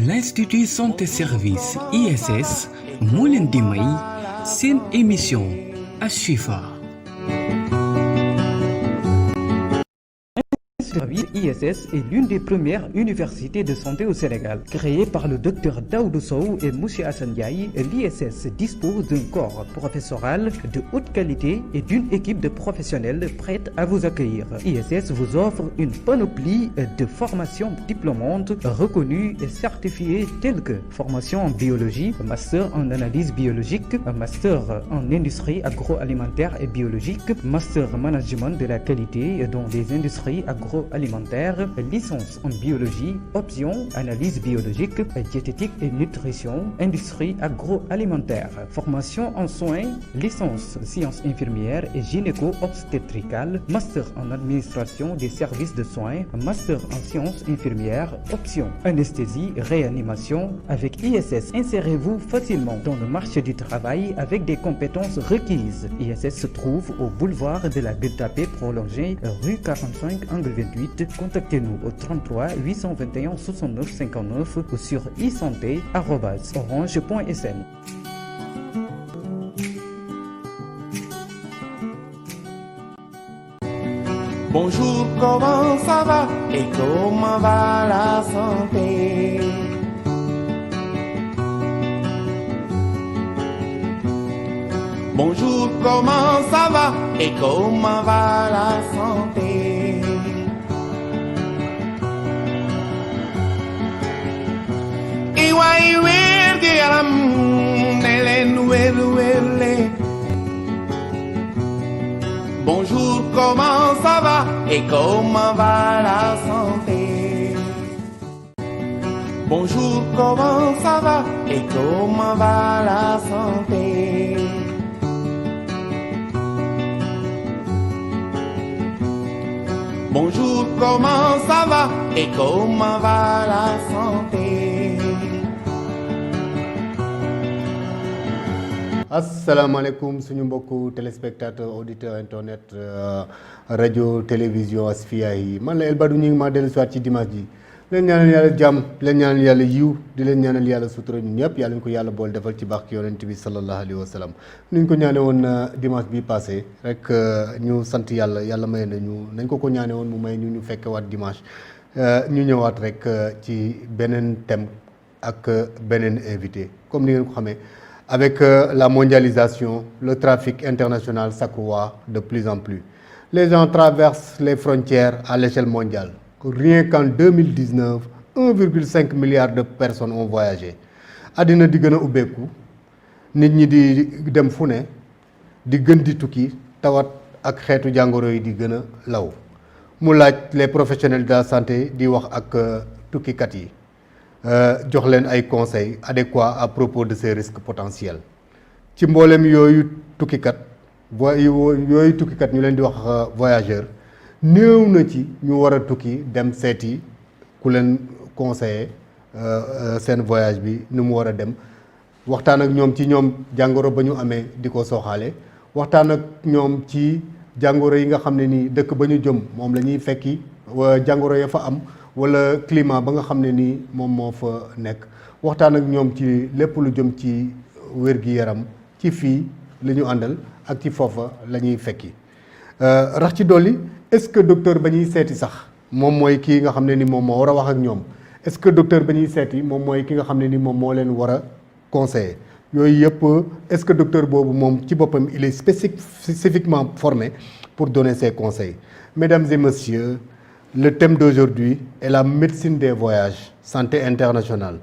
L'Institut Santé Service ISS moo leen di may seen émission Ashifa. ISS est l'une des premières universités de santé au Sénégal. Créée par le docteur Daoudou Sow et M. Assane Ndiaye, l'ISS dispose d'un corps professoral de haute qualité et d'une équipe de professionnels prête à vous accueillir. ISS vous offre une panoplie de formations diplômantes reconnues et certifiées telles que formation en biologie, master en analyse biologique, master en industrie agroalimentaire et biologique, master management de la qualité dans les industries agroalimentaire, licence en biologie, option analyse biologique, diététique et nutrition, industrie agroalimentaire, formation en soins, licence sciences infirmières et gynéco-obstétricales, master en administration des services de soins, master en sciences infirmières, option anesthésie, réanimation. Avec ISS, insérez-vous facilement dans le marché du travail avec des compétences requises. ISS se trouve au boulevard de la Gueule-Tapée prolongé, rue 45 angle 28. Contactez-nous au 33 821 69 59 ou sur isanté@orange.sn. Bonjour, comment ça va et comment va la santé? Bonjour, comment ça va et comment va la santé? Iwai wergi yaram nelen werle. Bonjour, comment ça va et comment va la santé? Bonjour, comment ça va et comment va la santé? Bonjour, comment ça va et comment va la santé? asalaamaaleykum suñu mbokku téléspectateur auditeur internet rajo télévision Asfiya yi man la El Badou ñu ngi maa dellu soit ci dimanche ji leen ñaanal yàlla jàmm leen ñaanal yàlla yiw di leen ñaanal yàlla sutura ñun ñëpp yàlla ñu ko yàlla bool defal ci barke yonent bi sallallahu alayhi wa sallam ni ñu ko ñaane woon dimanche bi passé rek ñu sant yàlla yàlla may nañ ko ñaane woon mu may ñu fekke waat dimanche ñu ñëwaat rek ci beneen thème ak beneen invité comme ni ngeen ko xamee avec la mondialisation, le trafic international s'accroît de plus en plus. Les gens traversent les frontières à l'échelle mondiale. Rien qu'en 2019, 1,5 milliard de personnes ont voyagé. Adina di gëna ubbeeku nit ñi di dem fu ne di gën di tukki tawat ak xeetu jàngoro yi di gën a law mu laaj les professionnels de la santé di wax ak tukkikat yi jox leen ay conseils adéquats à propos de ces risques potentiels ci mboolem yooyu tukkikat yooyu tukkikat ñu leen di wax voyageur néew na ci ñu war a tukki dem seeti ku leen conseiller seen voyage bi ni mu war a dem waxtaan ak ñoom ci ñoom jàngoro ba ñu amee di ko sooxaale waxtaan ak ñoom ci jàngoro yi nga xam ne nii dëkk ba ñu jëm moom la ñuy fekki jàngoro ya fa am wala climat ba nga xam ne nii moom moo fa nekk waxtaan ak ñoom ci lépp lu jëm ci wér-gi-yaram ci fii li ñu àndal ak ci foofa la ñuy fekki rax ci dolli est-ce que docteur ba ñuy seeti sax moom mooy kii nga xam ne ni moom moo war a wax ak ñoom est-ce que docteur ba ñuy seeti moom mooy ki nga xam ne ni moom moo leen war a conseiller yooyu yëpp est-ce que docteur boobu moom ci boppam il est spécifiquement formé pour donner ses conseils. Mesdames et messieurs, le thème d'aujourd'hui est la médecine des voyages, santé internationale.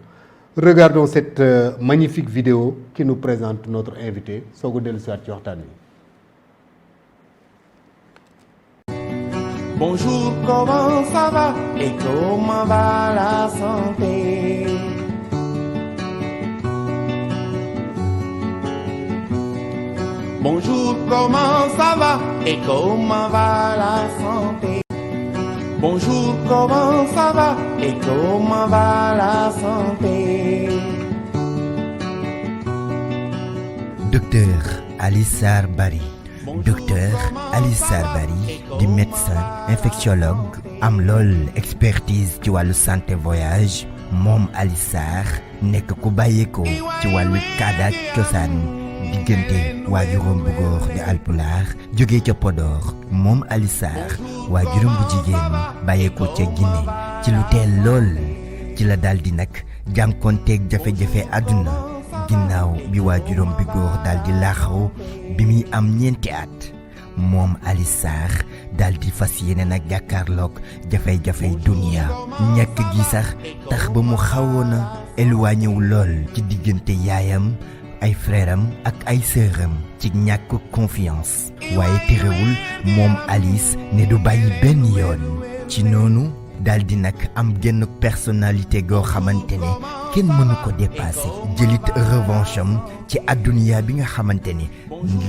Regardons cette magnifique vidéo qui nous présente notre invité. Sogo dellu si waat ci waxtaan wi. Bonjour, comment ça va et comment va la santé? Bonjour, comment ça va et comment va la santé? Bonjour, comment ça va et comment va la santé? Docteur Alissar Bari. Docteur Alissar Bari di médecin infectiologue am lool expertise ci wàllu santé voyage moom Alice Sarr nekk ku bàyyeekoo ci wàllu caada cosaan diggante waajuram bu góor di alpulaar jóge ca Podor moom Alice Sarr waajuram bu jigéen bàyyeekoo ca Guinée ci lu teel lool ci la daldi nag jànkoonteeg jafe-jafe àdduna ginnaaw bi waajuram bi góor daldi laaxaw bi muy am 4 at moom Alice Sarr daldi fas yéene nag jàkkaarloog jafe-jafe dunia ñàkk gi sax tax ba mu xawoon a éloigné wu lool ci diggante yaayam ay frèram ak ay sœuram ci ñàkk confiance waaye terewul moom Alice ne du bàyyi benn yoon ci noonu daldi nag am genn personnalité goo xamante ne kenn mënu ko dépasser jëlit revanche am ci àdduna bi nga xamante ne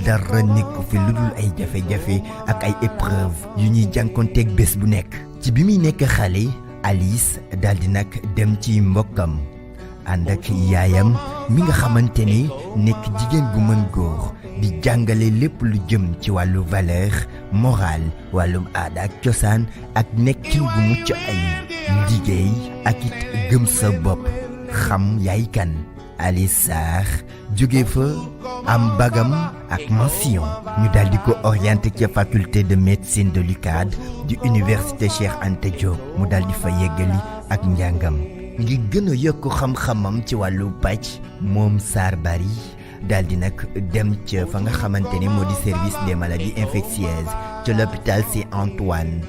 dara nekku fi lu dul ay jafe-jafe ak ay épreuve yu ñuy jànkonteeg bés bu nekk ci bi muy nekk xale Alice daldi nag dem ci mbokkam ànd ak yaayam mi nga xamante ni nekk jigéen bu mën góor di jàngale lépp lu jëm ci wàllu valeur morale wàllum aada ak cosaan ak nekkin gu mucc ay liggéey ak it gëm sa bopp xam yaay kan Alice Sarr jóge fa am bagam ak mention ñu daldi ko orienté ca faculté de médecine de l'UCAD du université Cheikh Anta Diop mu daldi fa yeggali ak njàngam ngir gën a yokk xam-xamam ci wàllu pàcc moom Sarr Bari daldi nag dem ca fa nga xamante ne moo di service des maladies infectieuses ca l'hôpital Saint-Antoine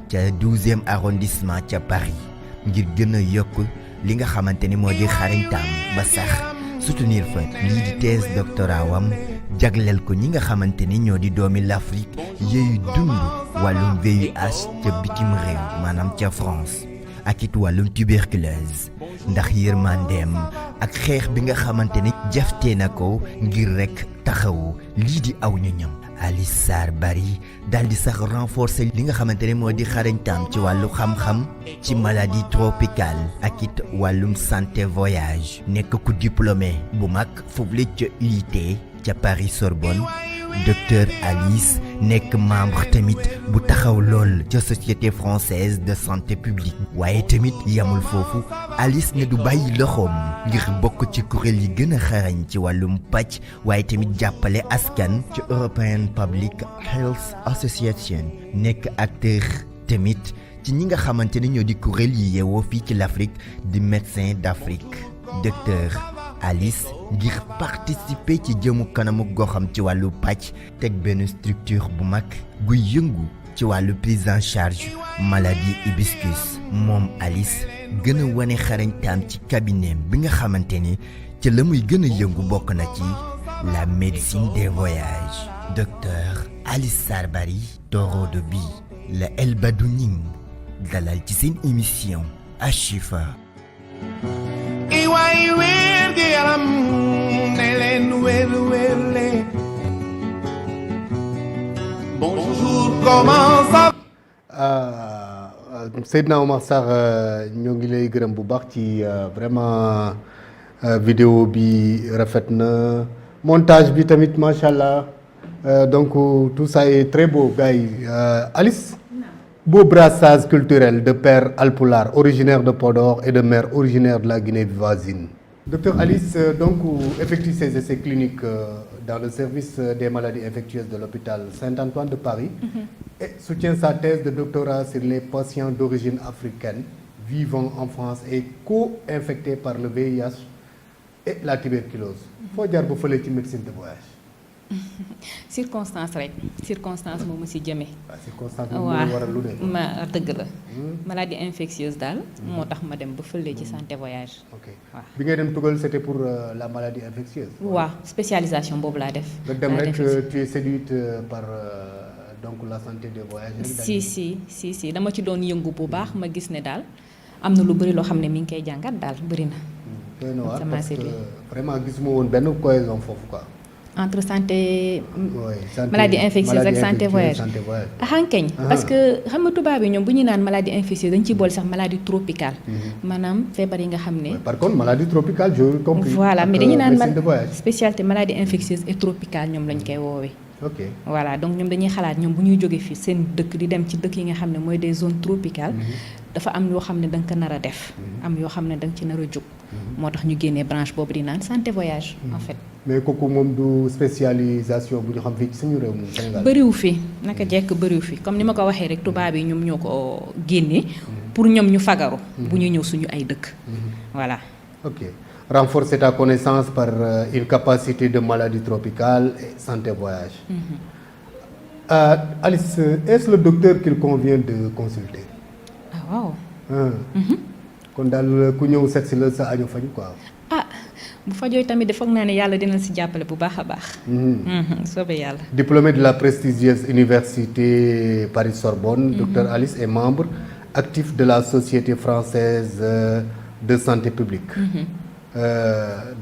ca 12e arrondissement ca Paris ngir gën a yokk li nga xamante ni moo di xarañtaam ba sax soutenir fa lii di thèse doctorat wam jagleel ko ñi nga xamante ni ñoo di doomi l'Afrique yooyu dund wàllum VIH ca bitim réew maanaam ca France ak it wàllum tuberculose ndax yërmandeem ak xeex bi nga xamante ni jaftee na ko ngir rekk taxawu lii di aw ñu ñam Alice Sarr Bari daldi sax renforcer li nga xamante ne moo di xarañtaam ci wàllu xam-xam ci maladie tropicale ak it wàllum santé voyage nekk ku diplômé bu mag foofu ca UIT ca Paris Sorbonne docteur Alice nekk membre tamit bu taxaw lool ca société française de santé publique waaye tamit yamul foofu Alice ne du bàyyi loxoom ngir bokk ci kuréel yi gën a xarañ ci wàllum pàcc waaye tamit jàppale askan ci European Public Health Association nekk acteur tamit ci ñi nga xamante ne ñoo di kuréel yi yeewoo fii ci l'Afrique di Médecins d'Afrique docteur Alice ngir participer ci jëmu kanamu goxam ci wàllu pàcc teg benn structure bu mag guy yëngu ci wàllu prise en charge maladie hibiscus moom Alice gën a wane xarañtaam ci cabinet bi nga xamante ni ci la muy gën a yëngu bokk na ci la médecine des voyages docteur Alice Sarr Bari Toro de Bi la El Badou Ning dalal ci seen émission Ashifa iwaay wér gi yaram ne leen wér wér leen bonjour comment ça Seydina Omar Sarr ñoo ngi lay gërëm bu baax ci vraiment vidéo bi rafet na montage bi tamit macha allah donc tout ça est très beau gars yi Alice beau brassage culturel de père alpulaar originaire de Podor et de mère originaire de la Guinée voisine. Docteur Alice donc effectue ses essais cliniques dans le service des maladies infectieuses de l'hôpital Saint-Antoine de Paris et soutient sa thèse de doctorat sur les patients d'origine africaine vivant en France et co-infectés par le VIH et la tuberculose. foo jaar ba fële ci médecine de voyage. circonstance rek circonstance moom ma si jëmee. waaw circonstance moom moo waral lu ne. ma dëgg la. maladie infectieuse daal. moo tax ma dem ba fële ci santé voyage. ok waaw bi ngay dem tugal c'était pour la maladie infectieuse. waaw spécialisation boobu laa def. nga dem rek tu es séduite par donc la santé des voyages. si dama ci doon yëngu bu baax ma gis ne daal am na lu bëri loo xam ne mi ngi koy jàngat daal bëri na. doy na waar parce que vraiment gisuma woon benn cohésion foofu quoi. entre santé. santé maladie infectieuse ak santé voyage. xankeñ parce que xam nga tubaab yi ñoom bu ñu naan maladie infectieuse dañ ciy boole sax maladie tropicale. maanaam feebar yi nga xam ne. par contre maladie tropicale j'ai compris. voilà mais dañu naan spécialité maladie infectieuse et tropicale ñoom lañ koy woowee. ok voilà donc ñoom dañuy xalaat ñoom bu ñuy jógee fii seen dëkk di dem ci dëkk yi nga xam ne mooy des zones tropicales dafa am yoo xam ne da nga ko nar a def am yoo xam ne da nga ci nar a jóg moo tax ñu génnee branche boobu di naan santé voyage en fait. mais kooku moom du spécialisation bu ñu xam fii ci suñu réew mi Sénégal. bëriwu fi naka jekk bëriwu fi comme ni ma ko waxee rek tubaab yi ñoom ñoo ko génnee pour ñoom ñu fagaru bu ñu ñëw suñu ay dëkk voilà. Ok. Renforcer ta connaissance par une capacité de maladie tropicale et santé voyage. Alice, est-ce le docteur qu'il convient de consulter? Ah waaw. kon daal ku ñëw seet si la sa aajo faju quoi. Ah bu fajooy tamit de foog naa ne yàlla dina si jàppale bu baax a baax. soobee yàlla. Diplômé de la prestigieuse université Paris-Sorbonne, docteur Alice est membre actif de la Société française de santé publique.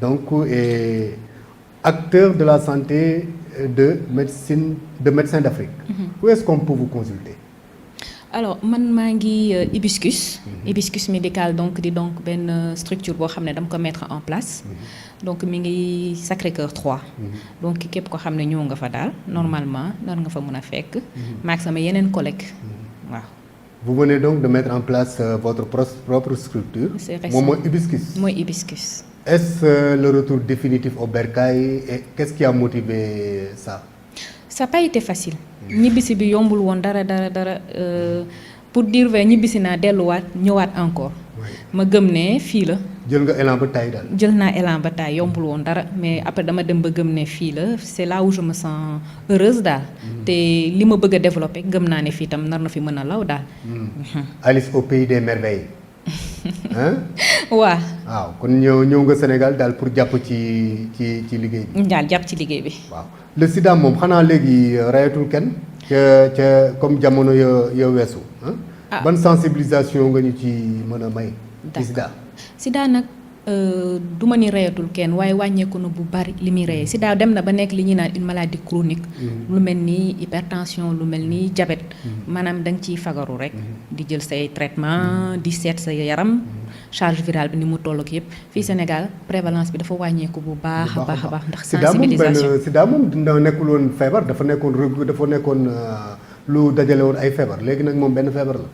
Donc est acteur de la santé de médecins d'Afrique. Où est-ce qu'on peut vous consulter? Alors man maa ngi Hibiscus. Hibiscus médical donc di donc benn structure boo xam ne dama ko mettre en place. donc mi ngi Sacré-Cœur 3. donc képp ko xam ne ñëw nga fa daal normalement nar nga fa mën a fekk. maak sama yeneen collègue waaw. Vous venez donc de mettre en place votre propre structure. C'est récent. Mooy Hibiscus. Mooy Hibiscus. Est-ce le retour définitif au bercail et qu'est-ce qui a motivé ça? Ça n'a pas été facile. ñibbisi bi yombul woon dara pour dire vrai ñibbisi naa delluwaat ñëwaat encore. ma gëm ne fii la. jël nga élan ba taay daal. jël naa élan ba taay yombul woon dara mais après dama dem ba gëm ne fii la c'est là où je me sens heureuse daal. te li ma bëgg a développer gëm naa ne fii tam nar na fi mën a law daal. Alice au pays des merveilles. waaw kon ñëw nga Sénégal daal pour jàpp ci liggéey bi. daal jàpp ci liggéey bi. waaw le sida moom xanaa léegi rayatul kenn ca comme jamono ya weesu. ban sensibilisation nga ñu ci mën a may. ci sida. sida nag du ma ni reyatul kenn waaye wàññeeku na bu bari li muy reyee sida dem na ba nekk li ñuy naan une maladie chronique. lu mel ni hypertension lu mel ni diabète. maanaam da nga ciy fagaru rek. di jël say traitement di seet sa yaram. charge virale bi ni mu toll ak yëpp fii Sénégal prévalence bi dafa wàññeeku bu baax a baax ndax sensibilisation. sida moom nekkul woon feebar dafa nekkoon lu dajale woon ay feebar léegi nag moom benn feebar la.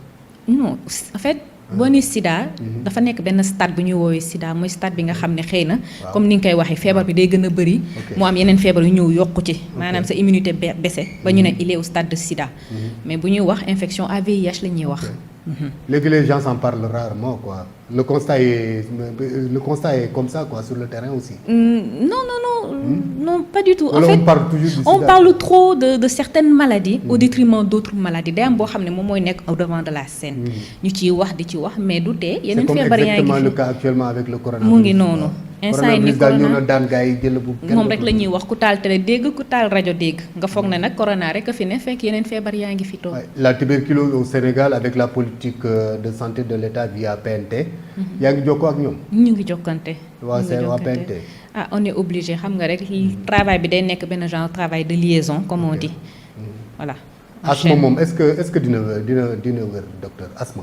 non en fait. boo ni sida dafa nekk benn stade bu ñuy woowee sida mooy stade bi nga xam ne xëy na comme ni nga koy waxee feebar bi day gën a bëri mu am yeneen feebar yu ñëw yokku ci maanaam sa immunité baissé ba ñu ne il est au stade de sida mais bu ñuy wax infection à VIH la ñuy wax. Léegi les gens s'en parlent rarement quoi. Le constat est comme ça quoi sur le terrain aussi. Non, pas du tout. En fait, on parle trop de certaines maladies au détriment d'autres maladies. Day am boo xam ne moom mooy nekk au devant de la scène. ñu ciy wax di ci wax mais du tee yeneen feebar yaa ngi fi. C'est comme exactement le cas actuellement avec le coronavirus. mu ngi noonu. instant yi ni corona daan gaa yi jël bu moom rek la ñuy wax ku taal télé dégg ku taal rajo dégg nga foog ne nag corona rek a fi ne fekk yeneen feebar yaa ngi fi toog. La tuberculose au Sénégal avec la politique de santé de l'État via PNT. yaa ngi jokkoo ak ñoom. ñu ngi jokkante. waa PNT. On est obligé xam nga rek travail bi day nekk benn genre travail de liaison comme on dit voilà. asthme moom est-ce que dina wér docteur asthme.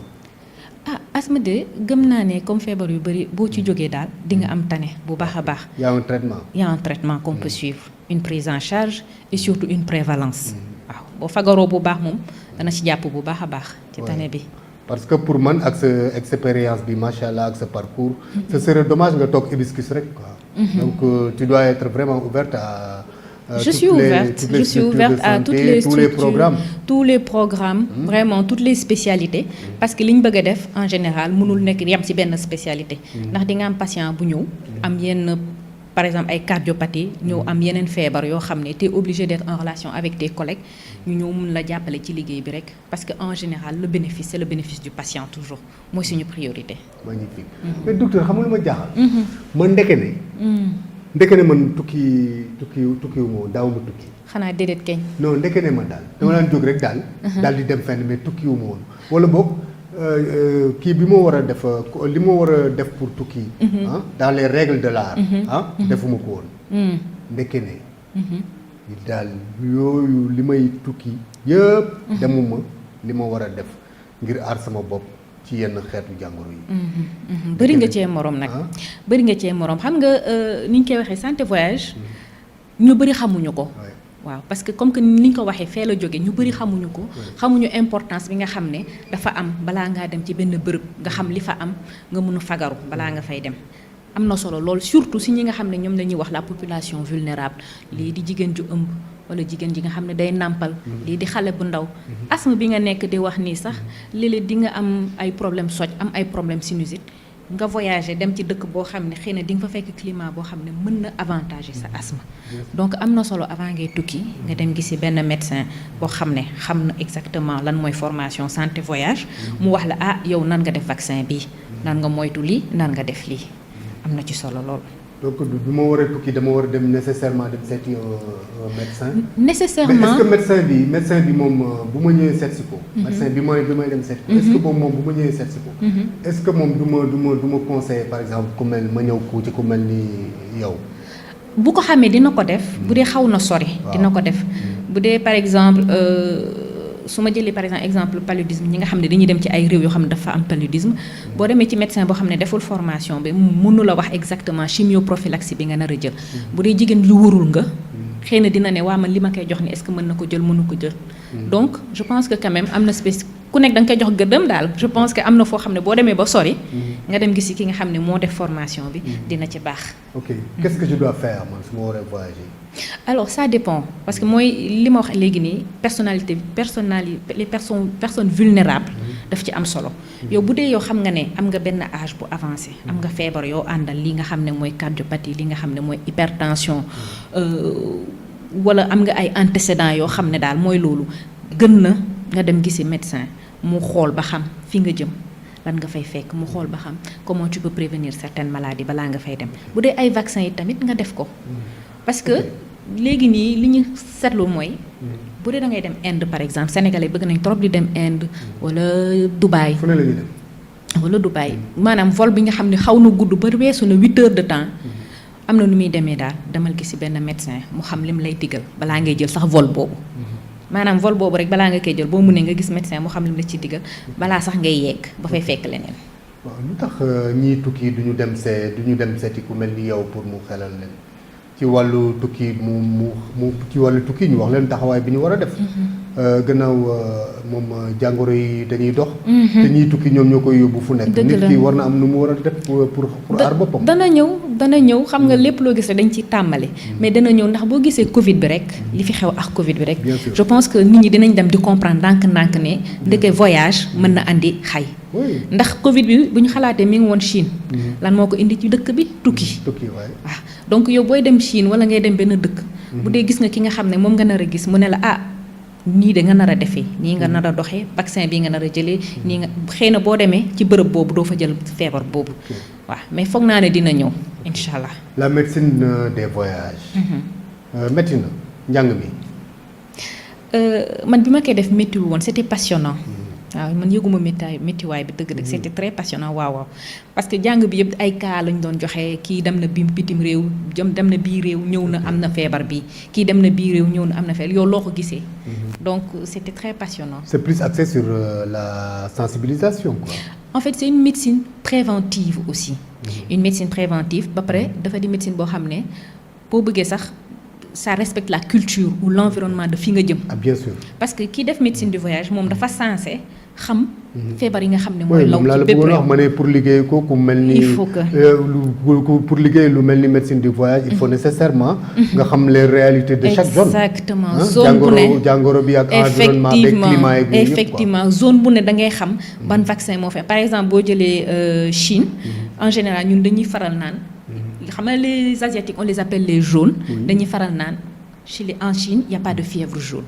asthme de gëm naa ne comme feebar yu bëri boo ci jógee daal di nga am tane bu baax a baax. y a un traitement. Il y a un traitement qu'on peut suivre une prise en charge et surtout une prévalence. waaw boo fagaroo bu baax moom dana ci jàpp bu baax a baax. ci tane bi. parce que pour man ak sa expérience bi macha allah ak sa parcours. ce serait dommage nga toog Hibiscus rek quoi. donc tu dois être vraiment ouverte à. Je suis ouverte à toutes les structures, tous les programmes, vraiment toutes les spécialités parce que li ñu bëgg a def en général mënul nekk yam ci benn spécialité ndax di nga am patient bu ñëw am yenn par exemple ay cardiopathie ñëw am yeneen feebar yoo xam ne tu es obligé d'être en relation avec tes collègues ñu ñëw mun la jàppale ci liggéey bi rek parce que en général le bénéfice c'est le bénéfice du patient toujours mooy suñu priorité. Magnifique. Mais docteur xam nga lu ma jaaxal. man ndeke ne man tukki wu ma daaw ma tukki. xanaa déedéet keñ. non ndeke ne man daal dama daan jóg rek daal. daal di dem fenn mais tukki wu ma woon wala boog kii bi ma war a def li ma war a def pour tukki. dans les règles de l'art. defuma ko woon. ndeke ne. daal yooyu li may tukki yëpp. demuma li ma war a def ngir aar sama bopp. ci yenn xeetu jàngoro yi. bëri nga cee morom nag. bëri nga cee morom xam nga ni ñu koy waxee santé voyage ñu bëri xamuñu ko. waaw parce que comme que ni ñu ko waxee fee la jóge ñu bëri xamuñu ko xamuñu importance bi nga xam ne dafa am balaa ngaa dem ci benn bërëb nga xam li fa am nga mun a fagaru balaa nga fay dem am na solo lool surtout si ñi nga xam ne ñoom la ñuy wax la population vulnérable lii di jigéen ju ëmb wala jigéen ji nga xam ne day nàmpal lii di xale bu ndaw asthme bi nga nekk di wax nii sax léeg-léeg di nga am ay problème soj am ay problème sinusite nga voyager dem ci dëkk boo xam ne xëy na di nga fa fekk climat boo xam ne mën na avantager sa asthme donc am na solo avant ngay tukki nga dem gisi benn médecin boo xam ne xam na exactement lan mooy formation santé voyage mu wax la ah yow nan nga def vaccin bi nan nga moytu lii nan nga def lii am na ci solo lool. donc du ma war a tukki dama war a dem nécessairement dem seeti médecin. nécessairement mais est-ce que médecin bi moom bu ma ñëwee seet si ko. médecin bi may dem seet ko. est-ce que moom bu ma ñëwee seet si ko. est-ce que moom du ma conseiller par exemple ku mel ma ñëw ku ci ku mel ni yow. bu ko xamee dina ko def. bu dee xaw na sori. dina ko def bu dee par exemple. su ma jëlee par exemple paludisme ñi nga xam ne dañuy dem ci ay réew yoo xam ne dafa am paludisme boo demee ci médecin boo xam ne deful formation bi mënu la wax exactement chimioprophylaxie bi nga nar a jël bu dee jigéen lu warul nga xëy na dina ne waa man li ma koy jox ni est-ce que mën na ko jël mënu ko jël donc je pense que quand même am na ku nekk da nga koy jox gëddëm daal je pense que am na foo xam ne boo demee ba sori nga dem gisi ki nga xam ne moo def formation bi dina ci baax. ok qu'est-ce que je dois faire man su ma waree voyager. alors ça dépend parce que mooy li ma wax léegi nii les personnes vulnérables daf ci am solo yow bu dee yow xam nga ne am nga benn âge bu avancé am nga feebar yoo àndal li nga xam ne mooy cardiopathie li nga xam ne mooy hypertension wala am nga ay antécédents yoo xam ne daal mooy loolu gën na nga dem gisi médecin mu xool ba xam fi nga jëm lan nga fay fekk mu xool ba xam comment tu peux prévenir certaines maladies balaa nga fay dem bu dee ay vaccins yi tamit nga def ko parce que léegi nii li ñu seetlu mooy bu dee da ngay dem Inde par exemple sénégalais bëgg nañ trop di dem Inde wala Dubaï fu ne la ñuy dem wala Dubaï maanaam vol bi nga xam ne xaw na gudd ba weesu na 8 heures de temps am na nu muy demee daal demal gisi benn médecin mu xam lim lay digal balaa ngay jël sax vol boobu maanaam vol boobu rek balaa nga koy jël boo mënee nga gis médecin mu xam lim la ci digal balaa sax ngay yegg ba fay fekk leneen. waaw lu tax ñii tukki du ñu dem seeti ku mel ni yow pour mu xelal leen ci wàllu tukki mu ci wàllu tukki ñu wax leen taxawaay bi ñu war a def. gannaaw moom jàngoro yi dañuy dox. te ñiy tukki ñoom ñoo koy yóbbu fu nekk. nit ki war na am nu mu war a def pour aar boppam. dana ñëw xam nga lépp loo gis rek dañ ciy tàmbali. mais dana ñëw ndax boo gisee Covid bi rek. li fi xew ak Covid bi rek. je pense que nit ñi dinañ dem di comprendre ndànk-ndànk ne. ndeke voyage mën na andi xay. ndax Covid bi bu ñu xalaatee mi ngi woon Chine. lan moo ko indi ci dëkk bi tukki. waaw donc yow booy dem Chine wala ngay dem benn dëkk. bu dee gis nga ki nga xam ne moom nga nar a gis mu ne la nii de nga nar a defee nii nga nar a doxee vaccin bi nga nar a jëlee nii nga xëy na boo demee ci bërëb boobu doo fa jël feebar boobu waaw mais foog naa ne dina ñëw incha allah. la médecine des voyages. métti na njàng mi. man bi ma koy def méttiwul woon c'était passionnant. waaw man yëguma méttiwaay bi dëgg-dëgg c'était très passionnant waaw parce que jàng bi yëpp ay cas lañ doon joxe kii dem na bitim réew dem na bii réew ñëw na am na feebar bi kii dem na bii réew ñëw na am na feebar yow loo ko gisee. donc c'était très passionnant. c'est plus axé sur la sensibilisation quoi. en fait c'est une médecine préventive aussi. une médecine préventive ba pare dafa di médecine boo xam ne boo bëggee sax. ça respecte la culture ou l'environnement de fi nga jëm. ah bien sûr. parce que kii def médecine du voyage moom dafa censé xam. feebar yi nga xam ne mooy law ci bépp réew. ma ne pour liggéey ko ku mel ni. il faut que pour liggéey lu mel ni médecine du voyage. il faut nécessairement. nga xam les réalités de chaque zone. exactement zone bu ne jàngoro bi ak environnement beeg climat yeeg yëpp effectivement zone bu ne da ngay xam ban vaccin moo fa par exemple boo jëlee Chine. en général ñun dañuy faral naan. xam nga les asiatiques on les appelle les jaunes. dañuy faral naan en Chine y a pas de fièvre jaune.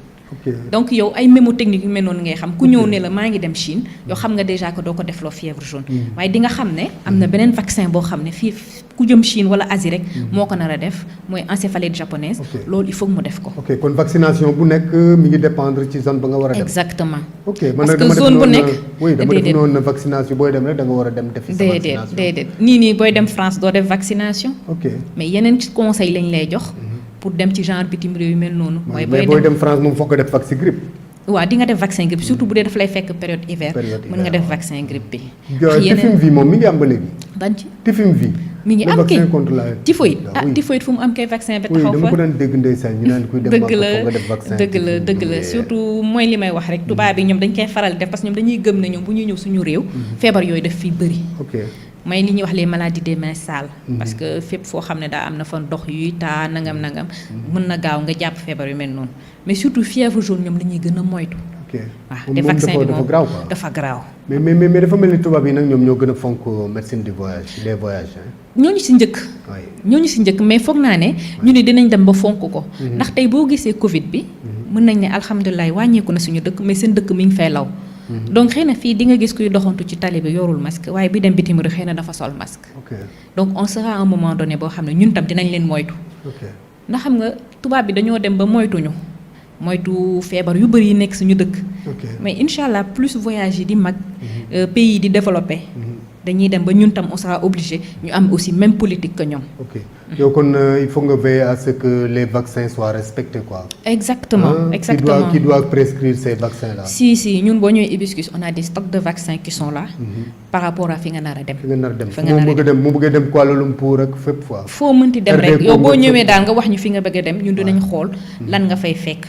donc yow ay mémotechnique yu mel noonu ngay xam ku ñëw ne la maa ngi dem Chine yow xam nga déjà que doo ko defloo fièvre jaune. waaye di nga xam ne am na beneen vaccin boo xam ne fii ku jëm Chine wala Asie rek. moo ko nar a def mooy encéphalite japonaise. loolu il faut mu def ko. ok kon vaccination bu nekk mi ngi dépendre ci zone ba nga war a dem. exactement. ok parce que zone bu nekk. oui dama def noonu vaccination booy dem rek da nga war a dem defi sa vaccination. déedéet nii booy dem France doo def vaccination. ok mais yeneen conseil lañ lay jox. pour dem ci genre bitim réew yu mel noonu. mooy booy dem France moom foog nga def vaccin grippe. waaw di nga def vaccin grippe surtout bu dee daf lay fekk période hiver. mën nga def vaccin grippe bi. Tifim V moom mi ngi am ba léegi. ban ci Tifim V. mi ngi am kay vaccin contre la typhoïde typhoïde fu mu am kay vaccin ba taxaw fa dama ko daan dégg ndeysaan ñu naan kuy dem dëgg la nga def vaccin dëgg la surtout mooy li may wax rek tubaab bi ñoom dañ koy faral def parce que ñoom dañuy gëm ne ñoom bu ñuy ñëw suñu réew feebar yooyu daf fiy bëri mooy li ñuy wax les maladies des mains sales parce que fépp foo xam ne daa am na fa ndox yuy taa nangam mën na gaaw nga jàpp feebar yu mel noonu mais surtout fièvre jaune ñoom la ñuy gën a moytu waaw te vaccin bi moom dafa garaaw mais dafa mel ni tubaab yi nag ñoom ñoo gën a fonk médecine du voyage les voyages ñooñu si njëkk mais foog naa ne ñu ne dinañ dem ba fonk ko ndax tey boo gisee Covid bi mën nañ ne alhamdulilah wàññeeku na suñu dëkk mais seen dëkk mi ngi fay law donc xëy na fii di nga gis kuy doxantu ci tali bi yorul masque waaye bi dem bitim réew xëy na dafa sol masque donc on sera à un moment donné boo xam ne ñun tam dinañ leen moytu ndax xam nga tubaab bi dañoo dem ba moytu feebar yu bëri yi nekk suñu dëkk mais incha allah plus voyage yi di mag pays yi di développé dañuy dem ba ñun tam on sera obligé ñu am aussi même politique que ñoom. yow kon il faut nga veiller à ce que les vaccins soient respectés quoi. exactement. qui doit prescrire ces vaccins là. si ñun boo ñëwee Hibiscus on a des stocks de vaccins qui sont là. par rapport à fi nga nar a dem. mu bëgg a dem Kuala Lumpur ak fépp fois. foo mënti dem rek yow boo ñëwee daal nga wax ñu fi nga bëgg a dem ñun dinañ xool lan nga fay fekk.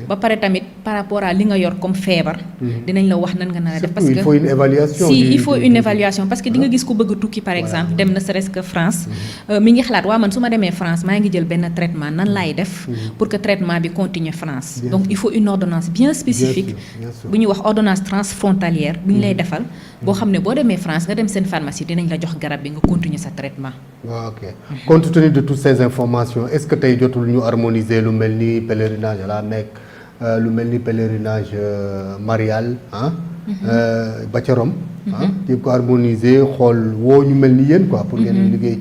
ba pare tamit par rapport à li nga yor comme feebar. dinañ la wax nan nga nar a def. parce que il faut une évaluation. il faut une évaluation parce que di nga gis ku bëgg a tukki par exemple dem na serait-ce que France mi ngi xalaat waa man su ma demee France maa ngi jël benn traitement nan laay def pour que traitement bi continue France donc il faut une ordonnance bien spécifique bu ñuy wax ordonnance transfrontalière bu ñu lay defal boo xam ne boo demee France nga dem seen pharmacie dinañ la jox garab bi nga continuer sa traitement. ok compte tenu de toutes ces informations est-ce que tey jotul ñu harmoniser lu mel ni pèlerinage à la Mecque lu mel ni pèlerinage marial ba ca Rome di ko harmoniser xool woo ñu mel ni yéen quoi pour ngeen liggéey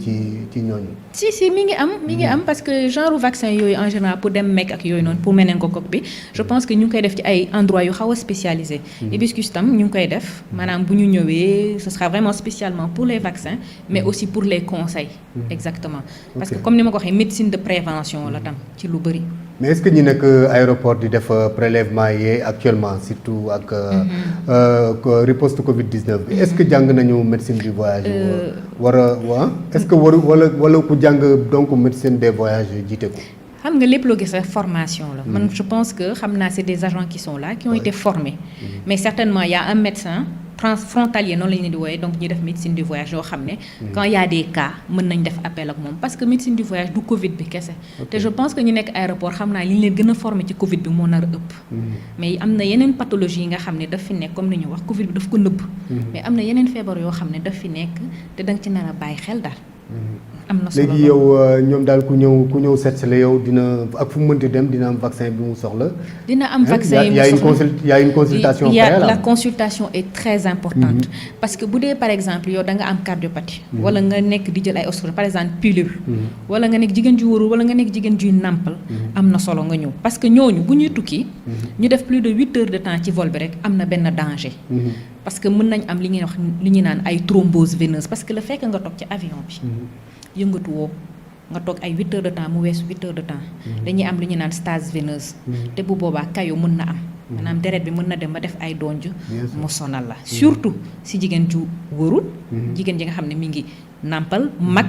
ci ñooñu. si mi ngi am parce que genre vaccin yooyu en général pour dem Mecque ak yooyu noonu pour méningocoque bi je pense que ñu ngi koy def ci ay endroits yu xaw a spécialisé. Hibiscus tam ñu ngi koy def maanaam bu ñu ñëwee ce sera vraiment spécialement pour les vaccins mais aussi pour les conseils. exactement parce que comme ni ma ko waxee médecine de prévention la tam ci lu bëri. mais est-ce que ñi nekk aéroport di def prélèvement yi actuellement surtout ak riposte Covid-19 bi est-ce que jàng nañu médecine du voyage. est-ce que wala ku jàng donc médecine des voyages jiite ko. xam nga lépp loo gis rek formation la. man je pense que xam naa c'est des agents qui sont là qui ont été formés. mais certainement il y a un médecin transfrontalier noonu la ñu di wooyee donc ñu def médecine du voyage yoo xam ne quand il y a des cas mën nañ def appel ak moom parce que médecine du voyage du Covid bi kese te je pense que ñu nekk aéroport xam naa li ñu leen gën a formé ci Covid bi moo nar a ëpp mais am na yeneen pathologie yi nga xam ne daf fi nekk comme ni ñu wax Covid bi daf ko nëbb mais am na yeneen feebar yoo xam ne daf fi nekk te danga ci nar a bàyyi xel daal am na solo léegi yow ñoom daal ku ñëw seet si la yow dina ak fu mu mënti dem dina am vaccin bi mu soxla. dina am vaccin yi mu soxla il y a une consultation préalable. la consultation est très importante. parce que bu dee par exemple yow da nga am cardiopathie. wala nga nekk di jël ay oxygène par exemple pilule. wala nga nekk jigéen ju wóorul wala nga nekk jigéen juy nàmpal. am na solo nga ñëw parce que ñooñu bu ñuy tukki. ñu def plus de 8 heures de temps ci vol bi rek am na benn danger. parce que mën nañ am li ñuy wax li ñuy naan ay thrombose veineuse parce que le fait que nga toog ci avion bi. yëngatu woo nga toog ay 8 heures de temps mu weesu 8 heures de temps dañuy am li ñu naan stase veineuse te bu boobaa kayo mën na am maanaam deret bi mën na dem ba def ay donj mu sonal la surtout si jigéen ju wërul jigéen ji nga xam ne mi ngi nàmpal mag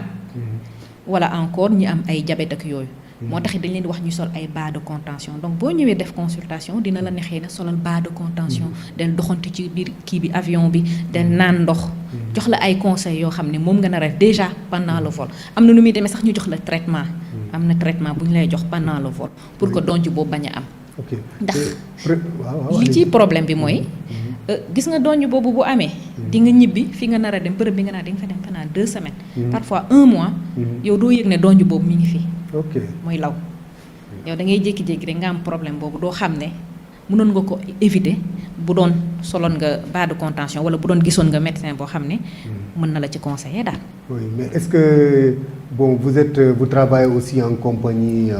wala encore ñi am ay diabète ak yooyu moo tax dañ leen di wax ñu sol ay bas de contention donc boo ñëwee def consultation dina la neexee na solal bas de contention del doxantu ci biir kii bi avion bi del naan ndox jox la ay conseils yoo xam ne moom nga nar a def déjà pendant le vol am na nu muy demee sax ñu jox la traitement am na traitement bu ñu lay jox pendant le vol pour que donj boobu bañ a am ndax li ci problème bi mooy gis nga donj boobu bu amee di nga ñibbi fi nga nar a dem bërëb bi nga naan di nga fa dem pendant 2 semaines parfois 1 mois yow doo yëg ne donj boobu mi ngi fi mooy law yow da ngay jékki-jékki rek nga am problème boobu doo xam ne mënoon nga ko éviter bu doon soloon nga bas de contention wala bu doon gisoon nga médecin boo xam ne mën na la ci conseiller daal. oui mais est-ce que bon vous travaillez aussi en compagnie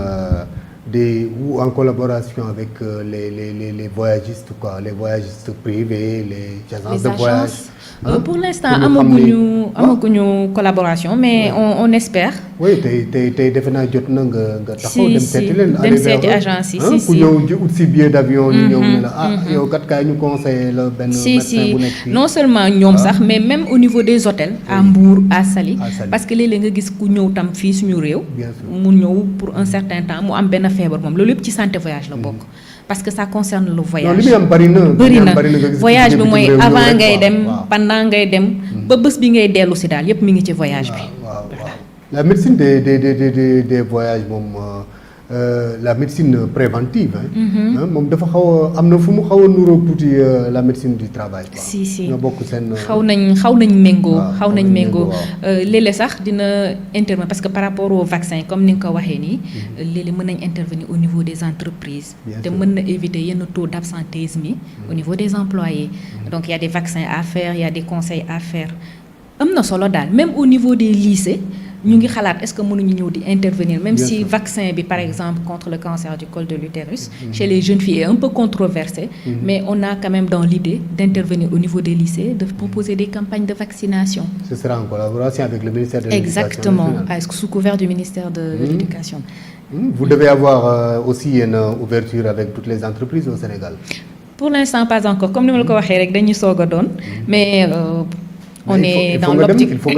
ou en collaboration avec les voyagistes quoi, les voyagistes privés, les agences de voyage. Pour l'instant amaguñu collaboration mais on espère. Oui tey defe naa jot na nga taxaw dem seeti leen. dem seeti agence yi ku ñëw ut si billet d'avion ñu ñëw ne la yow kat kaay ñu conseillé la benn médecin bu nekk fii. Non seulement ñoom sax mais même au niveau des hôtels à Mbour à Saly parce que léeg-léeg nga gis ku ñëw tam fii suñu réew mu ñëw pour un certain temps mu am benn feebar moom loolu yëpp ci santé voyage la bokk parce que ça concerne le voyage. non li muy am bari na voyage bi mooy avant ngay dem pendant ngay dem ba bés bi ngay dellu si daal yëpp mi ngi ci voyage bi. La médecine des voyages moom la médecine préventive moom dafa xaw a am na fu mu xaw a nuroog tuuti la médecine du travail. si ñoo bokk seen. xaw nañ méngoo léeg-léeg sax dina intervenir parce que par rapport au vaccin comme ni nga ko waxee nii léeg-léeg mën nañ intervenir au niveau des entreprises te mën na éviter yenn taux d'absentéisme yi au niveau des employés donc il y a des vaccins à faire il y a des conseils à faire am na solo daal même au niveau des lycées ñu ngi xalaat est-ce que mënuñu ñëw di intervenir même si vaccin bi par exemple contre le cancer du col de l'utérus chez les jeunes filles est un peu controversé mais on a quand même dans l'idée d'intervenir au niveau des lycées de proposer des campagnes de vaccination. Ce sera en collaboration avec le ministère de l'Éducation exactement nationale. Sous couvert du ministère de l'Éducation. Vous devez avoir aussi une ouverture avec toutes les entreprises au Sénégal. Pour l'instant pas encore comme ni ma la ko waxee rek dañuy soog a doon mais on est dans l'optique. Il faut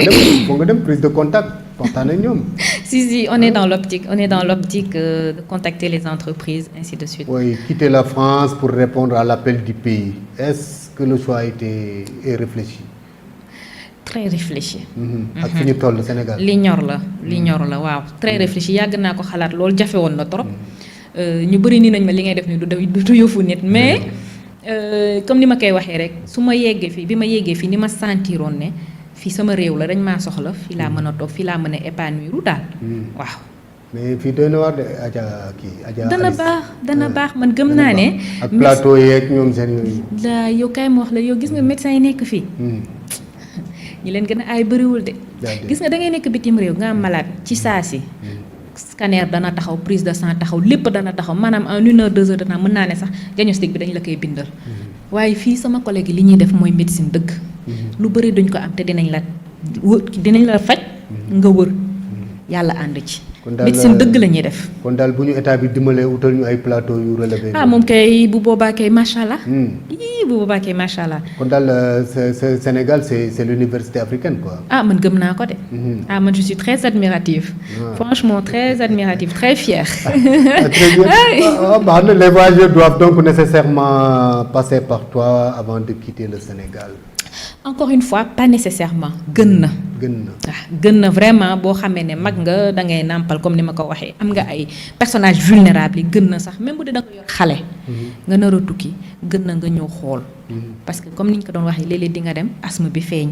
nga dem prise de contact waxtaan ak ñoom. Si on est dans l'optique de contacter les entreprises ainsi de suite. Oui, quitter la France pour répondre à l'appel du pays. Est-ce que le choix est réfléchi? Très réfléchi. ak fi ñu toll Sénégal. li ñor la waaw très réfléchi yàgg naa ko xalaat loolu jafe woon na trop ñu bëri nii nañ ma li ngay def ni du yëfu nit mais comme ni ma koy waxee rek su ma yeggee fii bi ma yeggee fii ni ma sentiroon ne fii sama réew la dañ maa soxla fii laa mën a toog fii laa mën a épanouir daal waaw. mais fii doy na war de Adja dana baax man gëm naa ne. ak plateau yeeg ñoom seen yooyu. yow kay ma wax la yow gis nga médecins yi nekk fii. ñi leen gën a aay bëriwul de. gis nga da ngay nekk bitim réew nga am malade ci saa si. scanner dana taxaw prise de sang taxaw lépp dana taxaw maanaam en 1 heure 2 heures de temps mën naa ne sax diagnostic bi dañu la koy bindal. waaye fii sama collègue yi li ñuy def mooy médecine dëgg. lu bëri duñ ko am te dinañ la faj nga wër yàlla ànd ci. médecine dëgg la ñuy def. kon daal bu ñu état bi dimbalee wutal ñu ay plateau yu relevé. moom kay bu boobaa kay macha allah. bu boobaa kay macha allah. kon daal Sénégal c'est l'université africaine quoi. Man gëm naa ko de. Man je suis très admirative. Franchement très admirative très fière. Très bien. Les voyageurs doivent donc nécessairement passer par toi avant de quitter le Sénégal. Encore une fois pas nécessairement gën na vraiment boo xamee ne mag nga da ngay nàmpal comme ni ma ko waxee am nga ay personnages vulnérables yi gën na sax même bu dee da nga yor xale nga nar a tukki gën na nga ñëw xool parce que comme ni ñu ko doon waxee léeg-léeg di nga dem asthme bi feeñ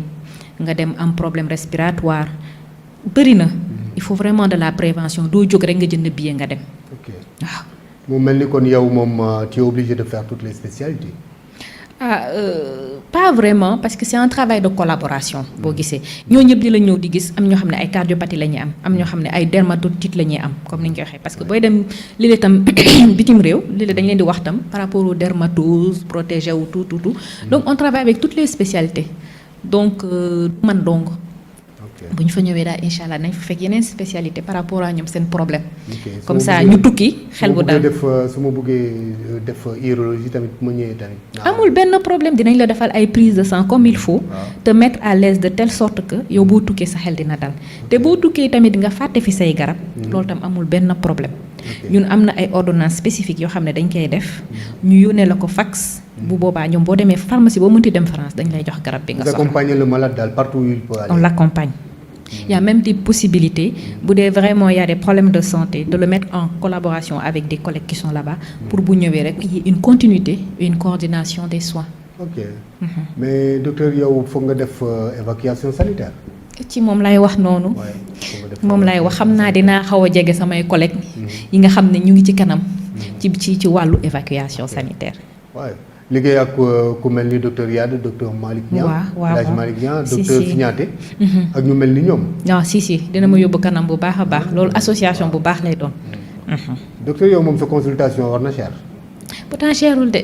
nga dem am problème respiratoire bëri na il faut vraiment de la prévention doo jóg rek nga jënd billet nga dem waaw mu mel ni kon yow moom tu es obligé de faire toutes les spécialités. Pas vraiment parce que c'est un travail de collaboration boo gisee ñoo ñëpp di la ñëw di gis am ñoo xam ne ay cardiopathie la ñuy am ñoo xam ne ay dermatite la ñuy am comme ni ñu koy waxee parce que booy dem léeg-léeg tam bitim réew léeg-léeg dañ leen di wax tam par rapport aux dermatoses protégé wu tout donc on travaille avec toutes les spécialités donc man dong bu ñu fa ñëwee daal incha allah nañ fa fekk yeneen spécialité par rapport à ñoom seen problème. comme ça ñu tukki xel bu dal. su ma bëggee def urologie tamit mu ñëwee tamit. amul benn problème dinañ la defal ay prise de sang comme il faut. te mettre à l'aise de telle sorte que yow boo tukkee sa xel dina dal te boo tukkee tamit nga fàtte fi say garab. loolu tam amul benn problème. ñun am na ay ordonnances spécifiques yoo xam ne dañ koy def. ñu yónnee la ko fax. bu boobaa ñoom boo demee pharmacie boo mënti dem France dañ lay jox garab bi nga soxla. Vous accompagnez le malade daal partout où il peut aller. On l'accompagne. Il y a même des possibilités, bu dee vraiment il y a des problèmes de santé, de le mettre en collaboration avec des collègues qui sont là-bas pour bu ñëwee rek il y ait une continuité, une coordination des soins. Ok. Mais docteur yow foog nga def évacuation sanitaire. ci moom lay wax noonu. moom lay wax xam naa dinaa xaw a jege samay collègues. yi nga xam ne ñu ngi ci kanam. ci wàllu évacuation sanitaire. waaw liggéey ak ku mel ni docteur Yade docteur Malick Niang. waaw Malick Niang docteur Signaté. ak ñu mel ni ñoom. non si dina ma yóbbu kanam bu baax a baax loolu association bu baax lay doon. docteur yow moom sa consultation war na cher. pourtant cherul de.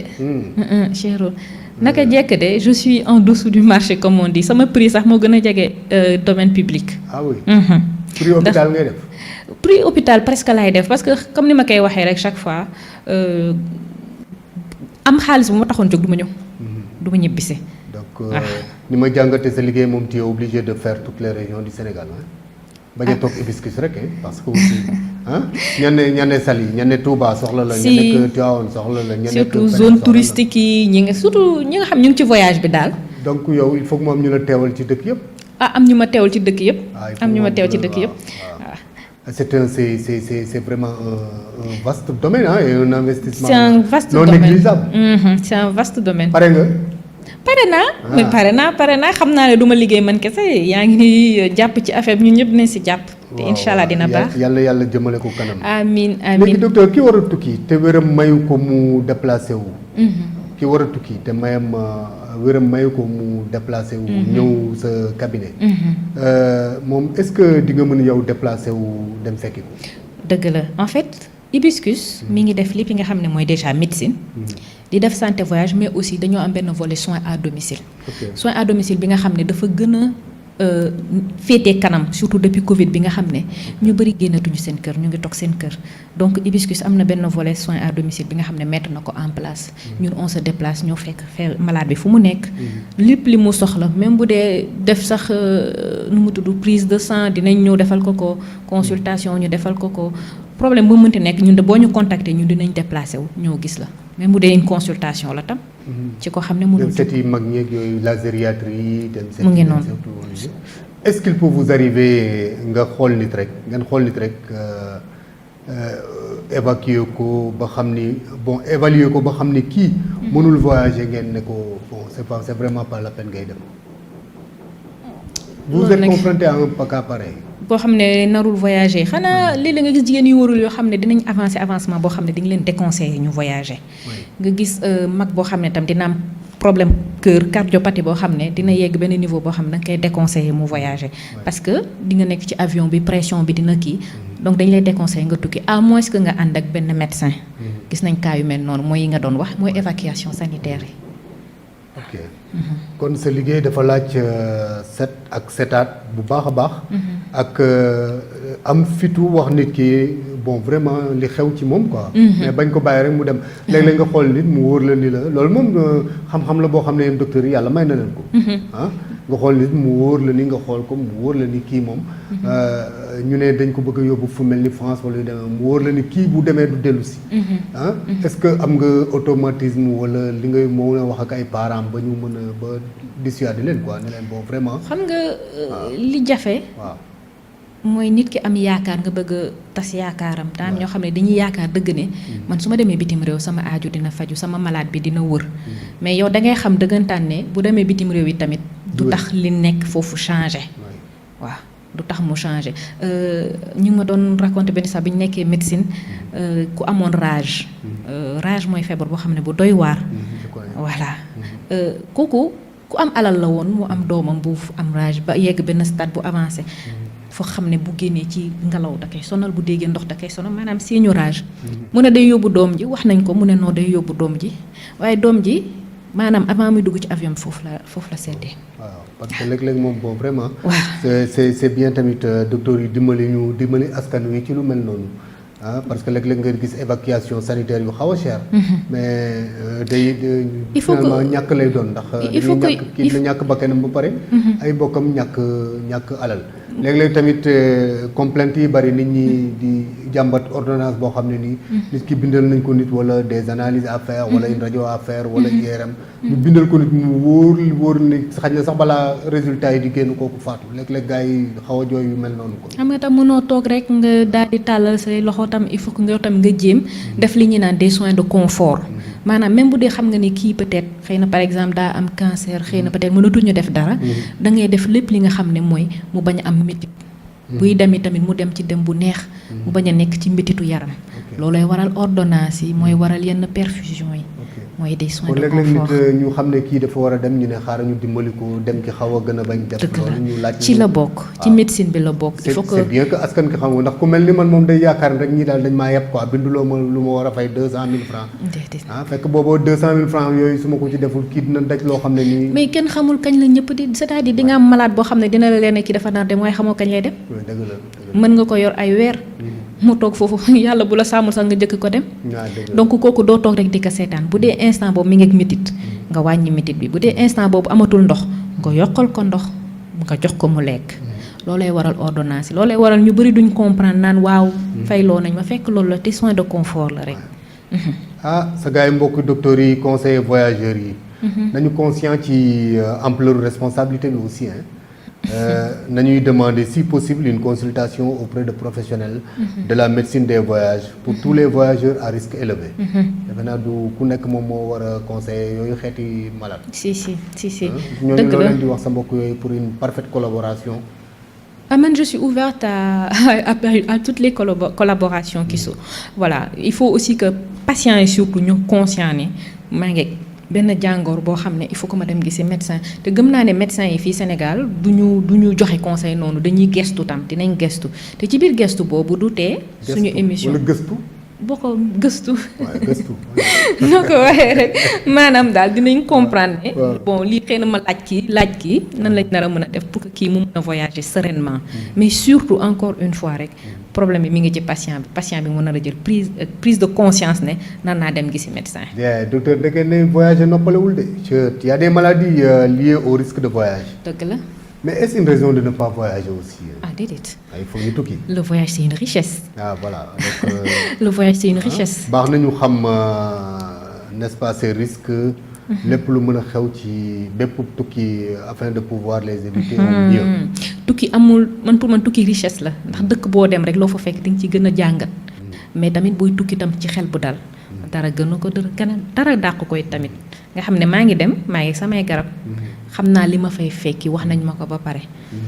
cherul naka jekk de je suis en dessous du marché comme on dit sama prix sax moo gën a jege domaine public. ah oui. prix hôpital ngay def. prix hôpital presque laay def parce que comme ni ma koy waxee rek chaque fois am xaalis bu ma taxoon jóg du ma ñëw. du ma ñibbisi. donc ni ma jàngatee sa liggéey moom tu es obligé de faire toutes les régions du Sénégal bañ a toog hibiscus rek parce que aussi ñane Saly ñane Touba soxla la. si ñane Tivaouane soxla la. ñane surtout zone touristique yi ñi nga surtout ñi nga xam ñu ngi ci voyage bi daal. donc yow il faut que mu am ñu la teewal ci dëkk yëpp. am ñu ma teewal ci dëkk yëpp. am ñu ma teewal ci dëkk yëpp. C'est vraiment un vaste domaine et un investissement. C'est un vaste non domaine négligeable. C'est un vaste domaine. pare nga. pare naa xam naa ne du ma liggéey man kese yaa ngi jàpp ci affaire bi ñun ñëpp nañ si jàpp. te incha allah dina baax yàlla jëmale ko kanam. amiin léegi docteur ki war a tukki te wéram mayu ko mu déplacé wu. ki war a tukki te wéram mayu ko mu déplacé wu. ñëw sa cabinet. moom est-ce que di nga mën yow déplacé wu dem fekki ko. dëgg la en fait hibiscus mi ngi def lépp yi nga xam ne mooy déjà médecine. di def santé voyage mais aussi dañoo am benn volet soins à domicile. soins à domicile bi nga xam ne dafa gën a féetee kanam surtout depuis Covid bi nga xam ne ñu bëri génnatuñu seen kër ñu ngi toog seen kër donc hibiscus am na benn volet soins à domicile bi nga xam ne mettre na ko en place ñun on se déplace ñoo fekk malade bi fu mu nekk. lépp li mu soxla même bu dee def sax nu mu tudd prise de sang dinañ ñëw defal ko consultation ñu defal ko problème bu mënti nekk ñun de boo ñu contacter ñun dinañ déplacé wu ñëw gis la même bu dee une consultation la tam. ci ko xam ne mënul dem seeti mag ñeeg yooyu la gériatrie dem seeti mu ngi noonu. est-ce qu'il peut vous arriver nga xool nit rek évacuer ko ba xam ni évaluer ko ba xam ni kii mënul voyager ngeen ne ko c'est vraiment pas la peine ngay dem. vous êtes confronté à un cas pareil. boo xam ne narul voyager xanaa léeg-léeg nga gis jigéen yu warul yoo xam ne dinañ avancement boo xam ne dañ leen déconseiller ñu voyager. nga gis mag boo xam ne tam dina am problème cœur cardiopathie boo xam ne dina yegg benn niveau boo xam ne danga koy déconseiller mu voyager. parce que di nga nekk ci avion bi pression bi dina kii. donc dañ lay déconseiller nga tukki à moins que nga ànd ak benn médecin. gis nañ cas yu mel noonu mooy yi nga doon wax mooy évacuation sanitaire yi. ok kon sa liggéey dafa laaj set ak setaat bu baax a baax. ak am fitu wax nit ki vraiment li xew ci moom quoi. mais bañ ko bàyyi rek mu dem léeg-léeg nga xool nit mu wóor la ni la loolu moom xam-xam la boo xam ne docteur yi yàlla may na leen ko. nga xool nit mu wóor la ni nga xool ko mu wóor la ni kii moom. ñu ne dañ ko bëgg a yóbbu fu mel ni France wala yu demee mu wóor la ni kii bu demee du dellu si. est-ce que am nga automatisme wala li ngay mën a wax ak ay parents ba ñu mën a ba dissuader leen quoi ne leen vraiment. xam nga li jafe. waaw. mooy nit ki am yaakaar nga bëgg a tas yaakaaram daa am ñoo xam ne dañuy yaakaar dëgg ne man su ma demee bitim réew sama aaju dina faju sama malade bi dina wër mais yow da ngay xam dëggantaan ne bu demee bitim réew yi tamit du tax li nekk foofu changé waaw du tax mu changé ñu ngi ma doon raconté benn sax bi ñu nekkee médecine ku amoon rage rage mooy feebar boo xam ne bu doy waar voilà kooku ku am alal la woon mu am doomam bu am rage ba yegg benn stade bu avancé foo xam ne bu génnee ci ngelaw da koy sonal bu déggee ndox da koy sonal maanaam saignurage mu ne day yóbbu doom ji wax nañ ko mu ne noo day yóbbu doom ji waaye doom ji maanaam avant muy dugg ci avion bi foofu la seddee. waaw parce que léeg-léeg moom vraiment. waaw c'est bien tamit docteur yi dimbali askan wi ci lu mel noonu. parce que léeg-léeg nga gis évacuation sanitaire yu xaw a cher. mais il faut finalement ñàkk lay doon ndax. il faut que kii na ñàkk bakkanam ba pare. ay bokkam ñàkk alal. léeg-léeg tamit complainte yi bari nit ñi di jàmbat ordonnance boo xam ne nii. nit ki bindal nañ ko nit wala des analyses à faire wala une radio à faire wala IRM. ñu bindal ko nit mu wóor ni xaj na sax balaa résultat yi di génn kooku faatu léeg-léeg gars yi xaw a jooy yu mel noonu ko. xam nga tam mënoo toog rek nga daal di tàllal say loxo tam il faut que nga tam nga jéem def li ñuy naan des soins de confort maanaam même bu dee xam nga ni kii peut-être xëy na par exemple daa am cancer xëy na peut-être mënatuñu def dara da ngay def lépp li nga xam ne mooy mu bañ a am métit buy dem tamit mu dem ci dem bu neex mu bañ a nekk ci mbititu yaram loolay waral ordonnance yi mooy waral yenn perfusion yi mooy des soins de confort. kon léeg-léeg nit ñu xam ne kii dafa war a dem ñu ne xaaral ñu dimbali ko dem ci xaw a gën a bañ def loolu ñu laaj ci la bokk ci médecine bi la bokk il faut que c'est bien que askan ki xam nga ndax ku mel ni man moom day yaakaar rek ñii daal dañ maa yeb quoi binduloo ma lu ma war a fay 200,000 francs fekk booboo 200,000 francs yooyu su ma ko ci deful kii dina daj loo xam ne nii mais kenn xamul kañ la ñëpp di c'est-à-dire di nga am malade boo xam ne dina la leen kii dafa nar dem waaye xamoo kañ lay dem mën nga ko yor ay weer mu toog foofu yàlla bu la sàmmul sax nga jëkk ko dem donc kooku doo toog rek di ko seetaan bu dee instant boobu mi ngi ak métit nga wàññi métit bi bu dee instant boobu amatul ndox nga yokkal ko ndox nga jox ko mu lekk loolay waral ordonnance yi loolay waral ñu bëri duñ comprendre naan waaw fayloo nañ ma fekk loolu la te soin de confort la rek sa gars yi mbokk docteurs yi conseillers voyageurs yi nañu conscient ci ampleur responsabilité bi aussi nañuy demander si possible une consultation auprès de professionnels de la médecine des voyages pour tous les voyageurs à risque élevé. defe naa du ku nekk moom moo war a conseiller yooyu xeeti malade. si. ñooñu loo leen di wax sa mbokk yooyu pour une parfaite collaboration. Man je suis ouverte à toutes les collaborations qui sont voilà il faut aussi que patients yi surtout ñu conscient ne maa ngi benn jàngoor boo xam ne il faut que ma dem gisi médecin te gëm naa ne médecin yi fii Sénégal du ñu joxe conseil noonu dañuy gestu tam dinañ gestu te ci biir gestu boobu du tee suñu émission wala gëstu boo ko gëstu waaye gëstu noo ko waxee rek maanaam daal dinañ comprendre ne bon lii xëy na ma laaj kii nan lañ nar a mën a def pour que kii mu mën a voyager sereinement mais surtout encore une fois rek problème bi mi ngi ci patient bi mu nar a jël prise de conscience ne nan naa dem gisi médecin. bien docteur da ngeen ne voyager noppalewul de il y a des maladies liées au risque de voyage. dëgg la. mais est-ce une raison de ne pas voyager aussi? Déedéet. il faut ñu tukki. Le voyage c'est une richesse. Voilà donc. Le voyage c'est une richesse. baax na ñu xam n'est-ce pas ces risques. lépp lu mën a xew ci bépp tukki afin de pouvoir les éviter au mieux. tukki amul pour man tukki richesse la ndax dëkk boo dem rek loo fa fekk di nga ci gën a jàngat mais tamit booy tukki tam ci xel bu dal dara gënu ko dara dàq koy tamit nga xam ne maa ngi dem maa ngi samay garab xam naa li ma fay fekki wax nañ ma ko ba pare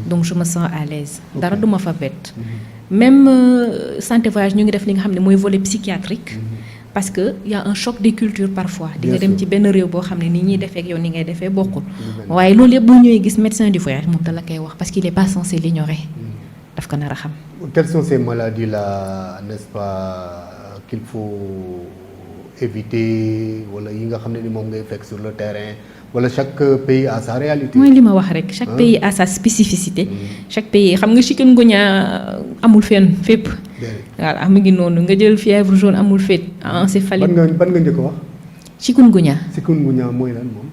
donc je me sens à l'aise dara du ma fa bett même santé voyage ñu ngi def li nga xam ne mooy volet psychiatrique parce que y a un choc des cultures parfois di nga dem ci benn réew boo xam ne ni ñuy defee ak yow ni ngay defee bokkul waaye loolu yëpp boo ñëwee gis médecin du voyage moom da la koy wax parce qu'il est pas censé l'ignorer daf ko nar a xam. Quelles sont ces maladies là n'est-ce pas qu'il faut éviter wala yi nga xam ne ni moom ngay fekk sur le terrain wala chaque pays a sa réalité. mooy li ma wax rek chaque pays a sa spécificité. chaque pays xam nga chikungunya amul fenn fépp. voilà mu ngi noonu nga jël fièvre jaune amul fépp encéphalite. ban nga njëkk a wax. chikungunya. chikungunya mooy lan moom.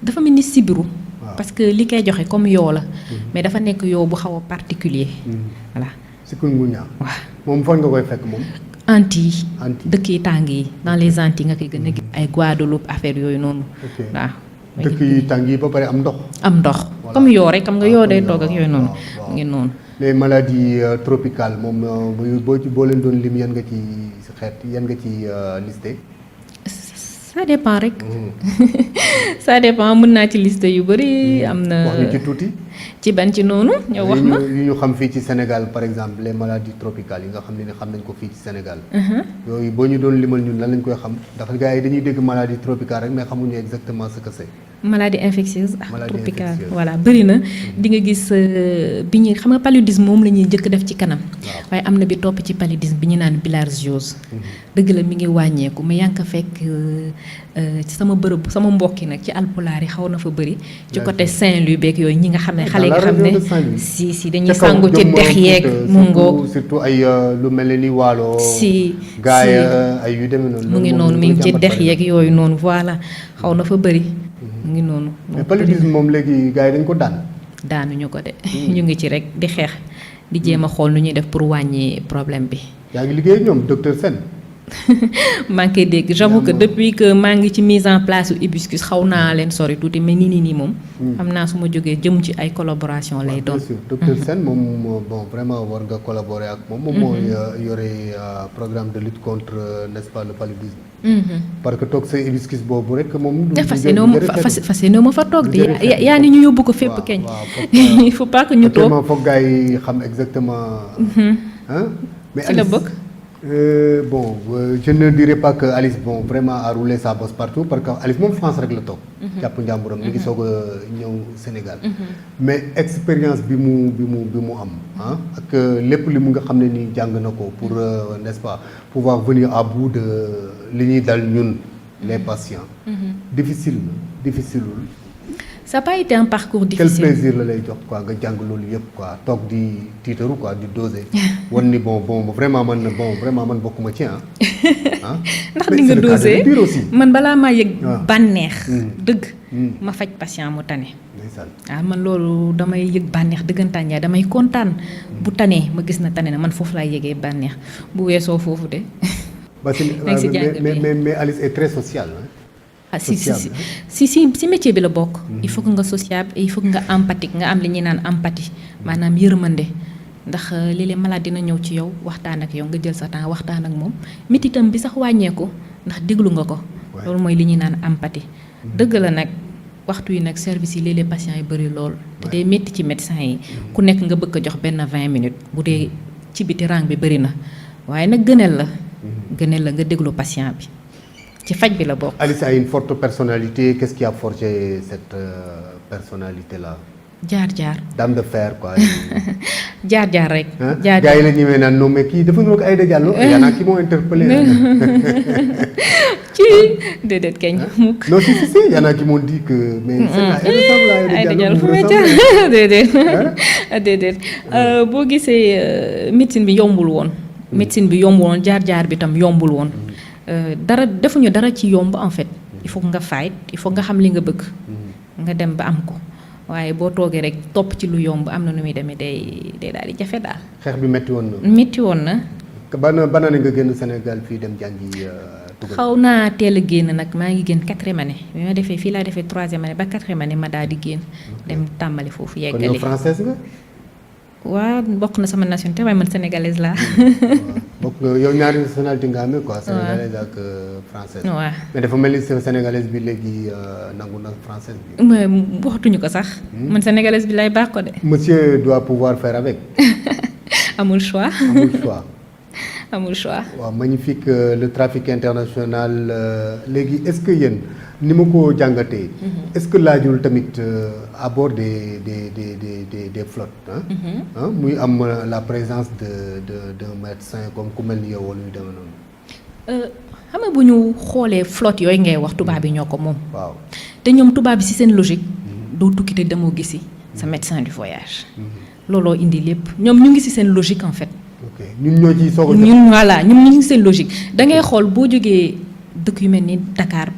dafa mel ni sibiru. parce que li koy joxe comme yoo la. mais dafa nekk yoo bu xaw a particulier. voilà. chikungunya. waaw moom fan nga koy fekk moom. Antilles. dëkk yi tàng yi dans les Antilles nga koy gën a gis ay Guadeloupe affaire yooyu noonu. waaw. dëkk yi tàng yi ba pare am ndox. am ndox comme yoo rek xam nga yoo day toog ak yooyu noonu. mu ngi noonu. les maladies tropicales moom boo leen doon lim yan nga ci xeet yan nga ci listé. ça dépend rek. ça dépend mën naa ci listé yu bëri am na. wax ñu ci tuuti. ci ban ci noonu ñoo wax ma. yu ñu xam fii ci Sénégal par exemple les maladies tropicales yi nga xam ne xam nañ ko fii ci Sénégal. yooyu boo ñu doon limal ñun lan lañ koy xam ndax gars yi dañuy dégg maladie tropicale rek mais xamuñu exactement ce que c'est. maladie infectieuse tropicale voilà bëri na di nga gis bi ñuy xam nga paludisme moom la ñuy njëkk def ci kanam. waaye am na bi topp ci paludisme bi ñu naan bilharziose. dëgg la mi ngi wàññeeku mais yaa ngi ko fekk ci sama bërëb sama mbokki nag ci alpulaar yi xaw na fa bëri. ci côté Saint-Louis beeg yooyu ñi nga xam ne xale yi nga xam ne si dañuy sangu ci dex yeeg mu ngoog surtout ay lu mel ne ni waalo. gaay ay yu demee noonu. mu ngi noonu mi ngi ci dex yeeg yooyu noonu voilà xaw na fa bëri. mu ngi noonu. mais paludisme moom léegi gars yi dañ ko daan. daanuñu ko de. ñu ngi ci rek di xeex di jéem a xool nu ñuy def pour wàññi problème bi. yaa ngi liggéey ak ñoom docteur Sène. maa ngi koy dégg j'avoue que depuis que maa ngi ci mise en place u hibiscus xaw naa leen sori tuuti mais nii moom. xam naa su ma jógee jëm ci ay collaboration lay doon. bien sûr docteur Sène moom bon vraiment war nga collaborer ak moom. moom moo yore programme de lutte contre n'est-ce pas le paludisme. parce que toog sa hibiscus boobu rek moom. fas yéene ma fa toog de yaa ni ñu yóbbu ko fépp keñ. il faut pas que ñu toog foog gars yi xam exactement. mais ci la bokk. Bon je ne dirais pas que Alice bon vraiment a roulé sa bosse partout parce que Alice moom France rek la toog. jàpp njàmburam mi ngi soog a ñëw Sénégal. mais expérience bi mu am ak lépp li mu nga xam ne nii jàng na ko pour n'est-ce pas pouvoir venir à bout de li ñuy dal ñun les patients. difficile. Ça n'a pas été un parcours difficile. Quel plaisir la lay jox quoi nga jàng loolu yëpp quoi toog di tiitaru quoi di doser. wan ni bon vraiment man bokkuma ci ndax di nga doser man balaa maa yëg bànneex. dëgg ma faj patient mu tane. man loolu damay yëg bànneex dëggantaan yaay damay kontaan bu tanee ma gis na tane na man foofu laay yëgee bànneex bu weesoo foofu de. mais Alice est très sociale. si métier bi la bokk. il faut que nga sociable et il faut que nga empathique nga am li ñuy naan empathie maanaam yërmande ndax léeg-léeg malade dina ñëw ci yow waxtaan ak yow nga jël sa temps waxtaan ak moom métitam bi sax wàññeeku ndax déglu nga ko. loolu mooy li ñuy naan empathie. dëgg la nag waxtu yi nag service yi léeg-léeg patients yi bëri lool. te day métti ci médecin yi. ku nekk nga bëgg a jox benn 20 minutes bu dee ci biti rang bi bëri na waaye nag gënal la nga déglu patient bi. ci faj bi la bokk. Alice a une forte personnalité qu'est-ce qui a forgé cette personnalité là. jaar. dame de fer quoi. jaar rek. jaar gars yi la ñëwee naan non mais kii dafa ñu ko Aïda Diallo. y en a qui m'ont interpellé. déedéet keñ mukk. non si y en a qui m'ont dit que. mais Aïda Diallo fu may jaar déedéet boo gisee médecine bi yombul woon. jaar bi tam yombul woon. defuñu dara ci yomb en fait il faut nga fight il faut nga xam li nga bëgg nga dem ba am ko waaye boo toogee rek topp ci lu yomb am na nu muy demee day daal di jafe daal. xeex bi métti woon na. ban année nga génn Sénégal fii dem jàngi tugal. xaw naa teel a génn nag maa ngi génn 4e année bi ma defee fii laa defee 3e année ba 4e année ma daal di génn dem tàmbali foofu yeggale. kon yow française nga. waaw bokk na sama nationalité waaye man sénégalaise laa. bokk yow ñaari nationalité nga amee quoi. sénégalaise ak française. waaw mais dafa mel ni sénégalaise bi léegi nangu na française bi. mais waxatuñu ko sax. man sénégalaise bi lay baax ko de. monsieur doit pouvoir faire avec. amul choix. waaw magnifique le trafic international léegi est-ce que yéen ni ma ko jàngatee. est-ce que laajul tamit à bord des flottes muy am la présence d'un médecin comme ku mel ni yow wala yu demee noonu. xam nga bu ñu xoolee flotte yooyu ngay wax tubaab yi ñoo ko moom. waaw te ñoom tubaab bi ci seen logique. doo tukki te demoo gisi sa médecin du voyage. looloo indi lépp ñoom ñu ngi ci seen logique en fait. ok ñun ñoo ciy soog a ñun voilà ñun ñu ngi seen logique da ngay xool boo jógee dëkk yu mel ni Dakar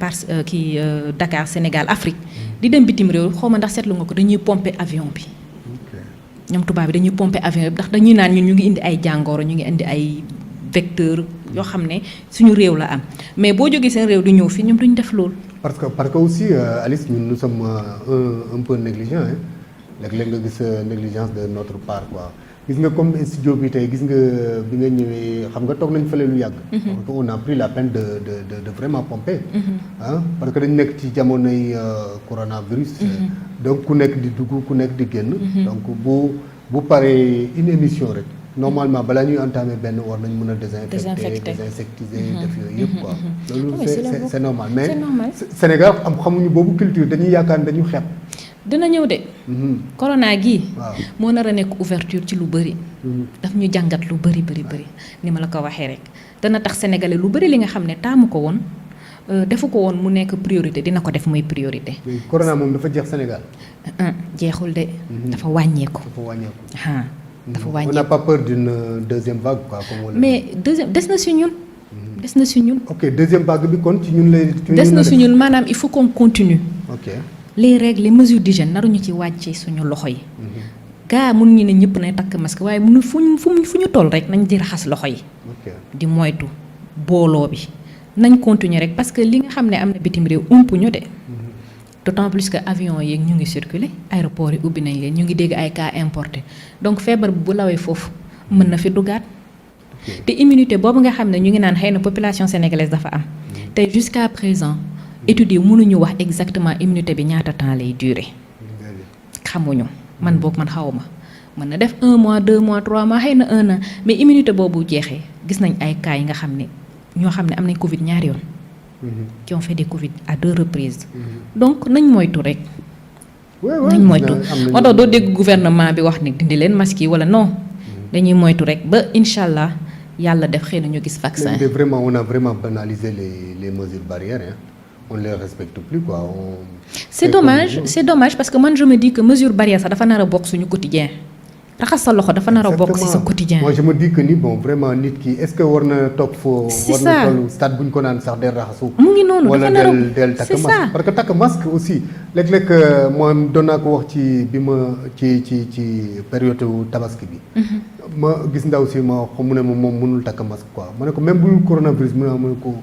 Dakar Sénégal Afrique di dem bitim réew xaw ma ndax seetlu nga ko dañuy pomper avion bi. ñoom tubaab bi dañuy pomper avion bi ndax dañuy naan ñun ñu ngi indi ay jàngoro ñu ngi indi ay vecteurs yoo xam ne suñu réew la am mais boo jógee seen réew di ñëw fii ñoom duñ def loolu. parce que aussi Alice ñun nous sommes un peu négligents léeg-léeg nga gis négligence de notre part quoi. gis nga comme studio bi tey gis nga bi nga ñëwee xam nga toog nañ fële lu yàgg. parce que on a pris la peine de vraiment pomper. parce que dañu nekk ci jamonoy coronavirus. donc ku nekk di dugg ku nekk di génn. donc bu paree une émission rek normalement balaa ñuy entamer benn war nañ mën a désinsectiser def yooyu yëpp quoi. loolu c'est normal mais Sénégal xamuñu boobu culture dañuy yaakaar dañu xeeb. dina ñëw de. corona gii. moo nar a nekk ouverture ci lu bëri. daf ñu jàngat lu bëri ni ma la ko waxee rek dana tax sénégalais lu bëri li nga xam ne taamu ko woon defu ko woon mu nekk priorité dina ko def muy priorité. corona moom dafa jeex Sénégal. jeexul de. dafa wàññeeku. dafa wàññeeku. on n'a pas peur d'une deuxième vague quoi comme mais des na si ñun. ok deuxième vague bi kon ci ñun lay. des na si ñun maanaam il faut qu'on continue. ok. les règles les mesures d'hygiène naruñu ci wàcce suñu loxo yi. gaa mun ñu ne ñëpp nay takk masque waaye fu ñu toll rek nañ di raxas loxo yi. di moytu booloo bi nañ continuer rek parce que li nga xam ne am na bitim réew ump ñu de d'autant plus que avion yi ñu ngi circuler aéroport yi ubbi nañ leen ñu ngi dégg ay cas importés donc feebar bu lawee foofu mën na fi dugaat te immunité boobu nga xam ne ñu ngi naan xëy na population sénégalaise dafa am te jusqu'à présent études yi mënuñu wax exactement immunité bi ñaata temps lay durer xamuñu man boog man xawma mën na def 1 mois 2 mois 3 mois xëy na 1 an mais immunité boobu jeexee gis nañ ay cas yi nga xam ne ñoo xam ne am nañ Covid ñaari yoon qui ont fait des Covid à 2 reprises donc nañ moytu rek nañ moytu moo tax doo dégg gouvernement bi wax ne dindi leen masque yi wala non dañuy moytu rek ba incha allah yàlla def xëy na ñu gis vaccin. mais vraiment on a vraiment banalisé les mesures barrières hein. On les respecte plus quoi. C'est dommage parce que moi je me dis que mesure barrière ça dafa nar a bokk suñu quotidien raxas sa loxo dafa nar a bokk ci sa quotidien. Moi je me dis que ni bon vraiment nit ki est-ce que war na toog foo war na toll stade bu ñu ko naan sax del raxasu mu ngi noonu dafa nar a del takk masque parce que takk masque aussi léeg-léeg moom doon naa ko wax ci bi ma ci période tabaski bi ma gis ndaw si ma xam mu ne moom mënul takk masque quoi ma ne ko même bu coronavirus mu ne ko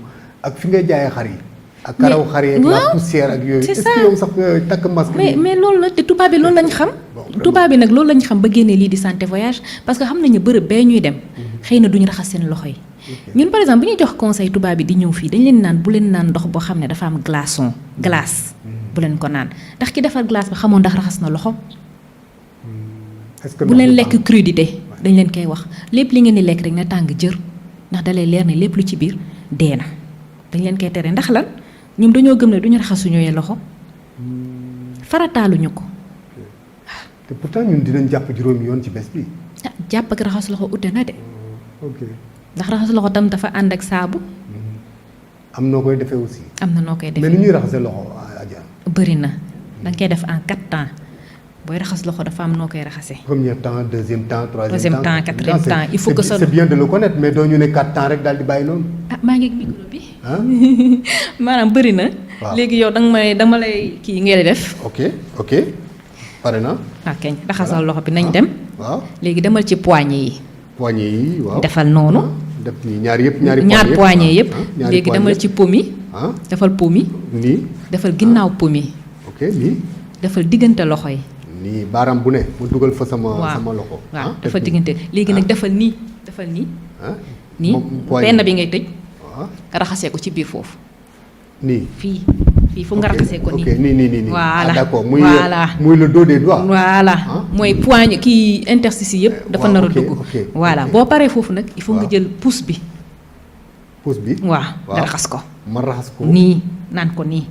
ak fi ngay jaayee xar yi ak karaw xar yi ak la poussière ak yooyu est-ce que yow sax takk masque mais loolu la te tubaab bi loolu lañ xam tubaab bi nag loolu lañ xam ba génnee lii di santé voyage parce que xam nañu bërëb bee ñuy dem xëy na duñu raxas seen loxo yi ñun par exemple bu ñuy jox conseil tubaab bi di ñëw fii dañ leen naan bu leen naan ndox boo xam ne dafa am glace bu leen ko naan ndax ki defar glace bi xamoon ndax raxas na loxo bu leen lekk crudité dañ leen koy wax lépp li ngeen di lekk rek na tàng jër ndax dalay leer ne lépp lu ci biir dee na dañ leen koy tere ndax lan ñoom dañoo gëm ne duñu raxasuñu loxo farataaluñu ko te pourtant ñun dinañ jàpp juróomi yoon ci bés bi. ah jàpp ak raxas loxo ute na de. ok ndax raxas loxo tam dafa ànd ak saabu. am noo koy defee aussi. am na noo koy defee mais ni ñuy raxasee loxo Adja. bëri na da nga koy def en 4 temps booy raxas loxo dafa am noo koy raxasee. premier temps deuxième temps troisième temps quatrième temps il faut que ça. c'est bien de le connaître mais doo ñu ne 4 temps rek daal di bàyyi noonu. ah maa ngi ak micro bi. maanaam bëri na. waaw léegi yow dama lay kii ngay def. ok pare na. ok raxasal loxo bi nañ dem. waaw léegi demal ci poignée yi. poignée yi waaw defal noonu. def nii ñaar poignée yëpp léegi demal ci paume yi. defal paume yi. nii defal ginnaaw paume yi. ok nii. defal diggante loxo yi. nii baaraam bu ne mu dugal fa sama loxo. waaw defal diggante léegi nag defal nii. nii benn bi ngay tëj. raxasee ko ci biir foofu. nii fii fu nga raxasee ko nii. ok nii. voilà d'accord voilà muy le dos des doigts. voilà mooy poigne kii interstice yëpp. dafa nar a dugg voilà boo paree foofu nag. il faut nga jël pouce bi. pouce bi waaw nga raxas ko. ma raxas ko nii naan ko nii.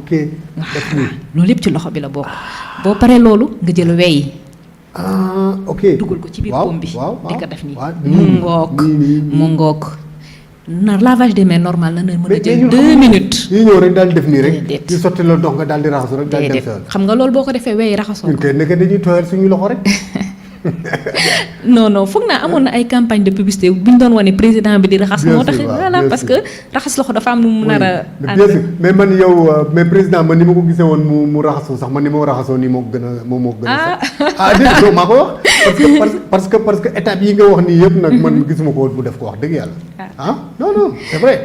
ok. loolu yëpp ci loxo bi la bokk. boo paree loolu nga jël wey. ok dugal ko ci biir pomme bi. di ko def nii nii mu ngoog. na lavage des mains normal na mën a jël 2 minutes. yi ñëw rek daal def nii rek. di sotti la dox nga daal di raxasu rek. daal di dem sa xam nga loolu boo ko defee wey raxasoo ko. ñun kay nekk dañuy tooyal suñu loxo rek. non foog naa amoon na ay campagne de publicité bu ñu doon wane président bi di raxas. moo tax voilà parce que raxas loxo dafa am nu mu nar a. mais man yow mais président man ni ma ko gisee woon mu raxasoo sax man ni ma raxasoo nii moo gën a sax. déedéet maa ko wax parce que étape yi nga wax nii yëpp nag man gisuma ko woon mu def ko wax dëgg yàlla. non c'est vrai.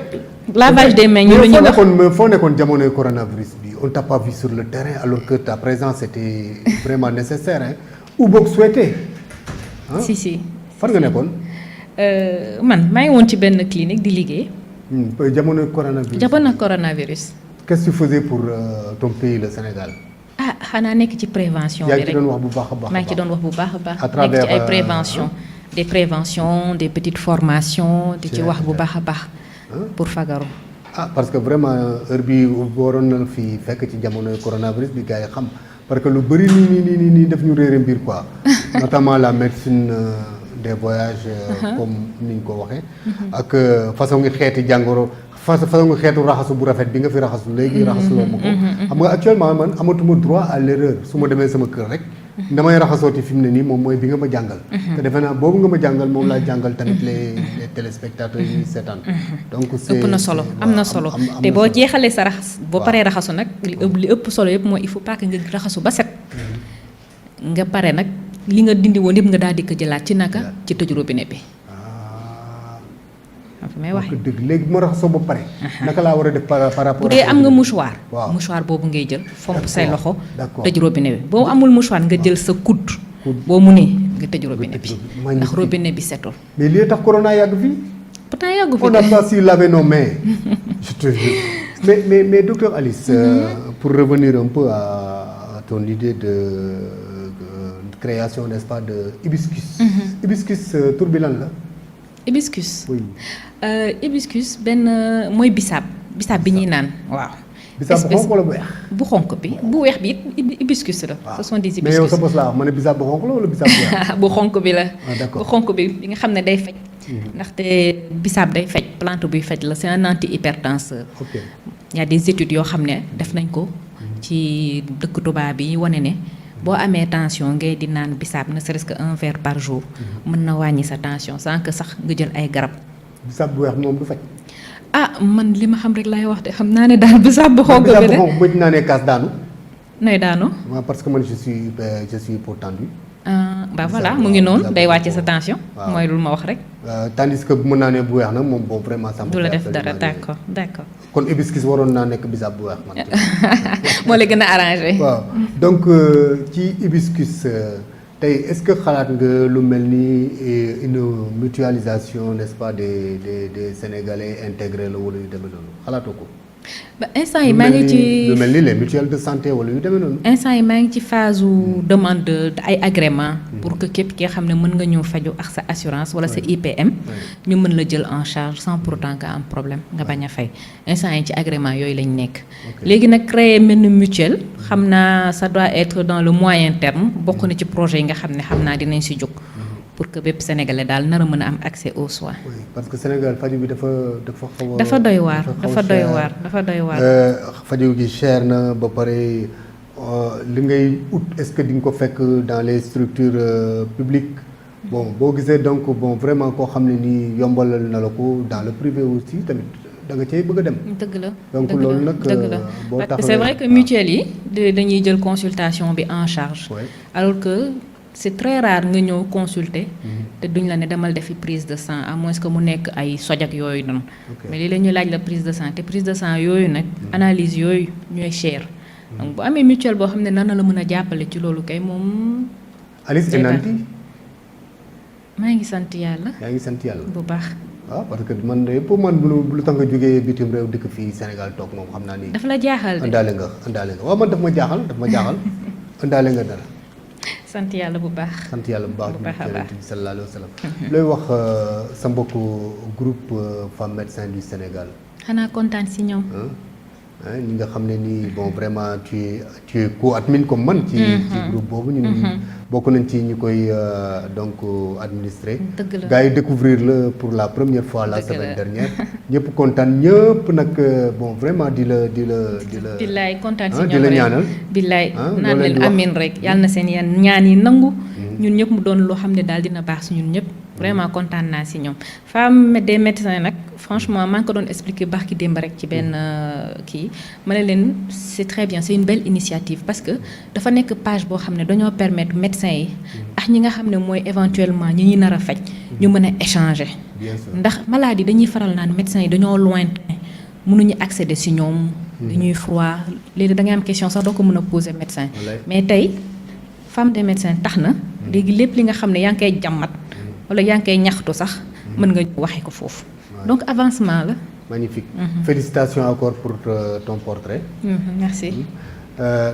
lavage des mains ñu lu ñuy wax foo nekkoon jamonoy coronavirus bi on t'a pas vu sur le terrain alors que ta présence était vraiment nécessaire hein ou boog souhaité. si. fan nga nekkoon. man maa ngi woon ci benn clinique di liggéey. jamonoy coronavirus. Qu'est-ce que tu faisais pour ton pays le Sénégal. xanaa nekk ci prévention bi rek. yaa ngi ci doon wax bu baax a baax. maa ngi ci doon wax bu baax a baax. à travers nekk ci ay prévention des préventions des petites formations. di ci wax bu baax a baax. pour fagaru. parce que vraiment heure bi waroon na fi fekk ci jamonoy coronavirus bi gars yi xam parce que lu bëri nii def ñu réere mbir quoi. notamment la médecine des voyages. comme ni ñu ko waxee. ak façon ngi xeeti jàngoro. façon nga xeetu raxasu bu rafet bi nga fi raxasu léegi raxasuloo ma ko. xam nga actuellement man amatuma droit à l'erreur su ma demee sama kër rek. damay raxasooti fi mu ne nii moom mooy bi nga ma jàngal. te defe naa boobu nga ma jàngal moom laa jàngal tamit les téléspectateurs yi seetaan. donc c'est ëpp na solo am na solo te boo jeexalee sa raxas. boo paree raxasu nag li ëpp solo yëpp mooy il faut pas que nga raxasu ba set. nga pare nag li nga dindi woon yëpp nga daal di ko jëlaat ci naka ci tëj robinet bi. xam fi may waxee. dëgg léegi moo raxasoo ba pare. naka laa war a def par rapport. bu dee am nga mouchoir. waaw mouchoir boobu ngay jël fomp say loxo. d'accord tëj robinet bi boo amul mouchoir nga jël sa coude. boo munee nga tëj robinet bi. ndax robinet bi setul. mais lii tax corona yàgg fii. pourtant yàggu fi on n'a pas su laver nos mains. je te jure mais docteur Alice. pour revenir un peu à ton idée de création n'est-ce pas de hibiscus. hibiscus tur bi lan la. hibiscus. oui. hibiscus benn mooy bisaab bi ñuy naan waaw. bisaab bu xonq wala bu weex. bu xonq bi bu weex bi it hibiscus la. ce sont des hibiscus mais yow sa bos laa wax ma ne bisaab bu xonq la wala bisaab bu weex. bu xonq bi la. d'accord bu xonq bi nga xam ne day faj. ndaxte bisaab day faj plante buy faj la c'est un antihypertenseur. ok y a des études yoo xam ne def nañ ko. ci dëkk tubaab bi wane ne. boo amee tension ngay di naan bisaab ne serait-ce que 1 verre par jour. mën na wàññi sa tension sans que sax nga jël ay garab. bisaab bu weex moom du faj. man li ma xam rek laay wax de xam naa ne daal bisaab bu xonq bi de. bisaab bu xonq bu ci naanee kaas daanu. nay daanu. parce que man je suis hypotendu. Bah voilà mu ngi noonu day wàcce sa tension. mooy lu ma wax rek. tandis que bu ma naanee bu weex nag moom bon vraiment. du la def dara d'accord. kon hibiscus waroon naa nekk bisaab bu weex man. moo la gën a arrangé. waaw donc ci hibiscus tey est-ce que xalaat nga lu mel ni une mutualisation n'est-ce pas des Sénégalais intégrés la wala yu demee noonu xalaatoo ko. ba instant yi maa ngi ci lu mel ni les mutuelles de santé wala yu demee noonu. instant yi maa ngi ci phase demande de ay agrément pour que képp ki nga xam ne mën nga ñëw faju ak sa assurance wala sa IPM. ñu mën la jël en charge sans pour autant nga am problème nga bañ a fay instant yi ci agrément yooyu lañ nekk. léegi nag créer mel ni mutuelle xam naa ça doit être dans le moyen terme bokk na ci projet yi nga xam ne xam naa dinañ si jóg. pour que bépp sénégalais daal nar a mën a am accès aux soins. oui parce que Sénégal faju bi dafa xaw a. dafa doy waar. faju gi cher na ba pare li ngay ut est-ce que di nga ko fekk dans les structures publiques. bon boo gisee donc bon vraiment koo xam ne nii yombalal na la ko dans le privé aussi tamit da nga cay bëgg a dem. dëgg la donc loolu nag boo tax c'est vrai que mutuelle yi dañuy jël consultation bi en charge. alors que. c'est très rare nga ñëw consulter. te duñ la ne demal defi prise de sang à moins que mu nekk ay sojak yooyu noonu. mais lii la ñuy laaj la prise de sang te prise de sang yooyu nag. analyse yooyu ñooy cher. donc bu amee mutuelle boo xam ne nan la mën a jàppale ci loolu kay moom. Alice Enanti. maa ngi sant yàlla. yaa ngi sant yàlla bu baax. waaw parce que man de pour man lu tax nga jógee bitim réew dëkk fii Sénégal toog moom xam naa ni. dafa la jaaxal de andaale nga waaw man daf ma jaaxal andaale nga dara. sant yàlla bu baax. sant yàlla bu baax. bi sallallahu alayhi wa sallam. looy wax sa mbokku groupe femmes médecins du Sénégal. xanaa kontaan si ñoom. ñi nga xam ne nii bon vraiment tu es co-admin comme man. ci groupe boobu ñun. bokk nañ ci ñi koy donc administrer. dëgg la gars yi découvrir la pour la première fois la semaine dernière. ñëpp kontaan ñëpp nag bon vraiment di la. billaay kontaan si di ñoom la rek ñaanal. billaay naan leen amin rek yàlla na seen ñaan yi nangu. ñun ñëpp mu doon loo xam ne daal dina baax si ñun ñëpp. vraiment kontaan naa si ñoom femme des médecins nag franchement maa ngi ko doon expliquer baax ki démb rek ci benn kii ma ne leen c'est très bien c'est une belle initiative parce que dafa nekk page boo xam ne dañoo permettre médecins yi ak ñi nga xam ne mooy éventuellement ñi ñuy nar a faj ñu mën a échanger ndax maladie dañuy faral naan médecins yi dañoo lointain mënuñu accéder si ñoom dañuy froid léegi da ngay am question sax doo ko mën a poser médecin mais tey femme des médecins tax na léegi lépp li nga xam ne yaa ngi koy jàmmat wala yaa ngi koy ñaxtu sax mën nga waxee ko foofu donc avancement la. magnifique. Félicitations encore pour ton portrait. Merci.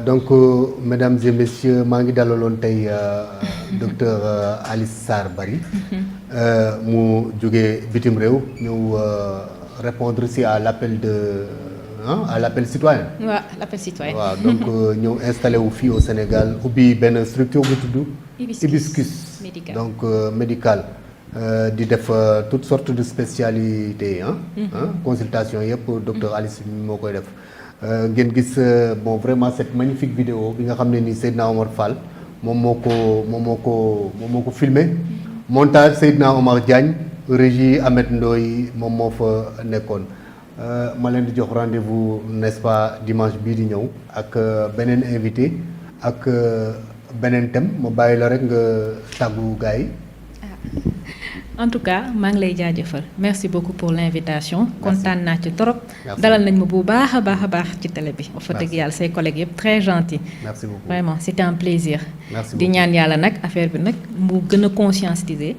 Donc mesdames et messieurs maa ngi dalaloon tey docteur Alice Sarr Bari mu jógee bitim réew ñëw répondre si à l'appel à l'appel citoyen. waaw l'appel citoyen. waaw donc ñëw installé wu fii au Sénégal ubbi benn structure bu tudd. Hibiscus médical donc médical di def toutes sortes de spécialités consultation yëpp docteur Alice moo koy def ngeen gis bon vraiment cette magnifique vidéo bi nga xam ne ni Seydina Omar Fall moom moo ko filmé montage Seydina Omar Diagne régie Ahmed Ndoye moom moo fa nekkoon ma leen di jox rendez-vous n'est-ce pas dimanche bii di ñëw ak beneen invité ak beneen thème ma bàyyi la rek nga tàggu gars yi. En tout cas maa ngi lay jaajëfal merci beaucoup pour l'invitation kontaan naa ci trop dalal nañ ma bu baax a baax ci télé bi fa dëgg yàlla say collègues yëpp très gentil merci beaucoup vraiment c'était un plaisir merci di ñaan yàlla nag affaire bi nag mu gën a conscientiser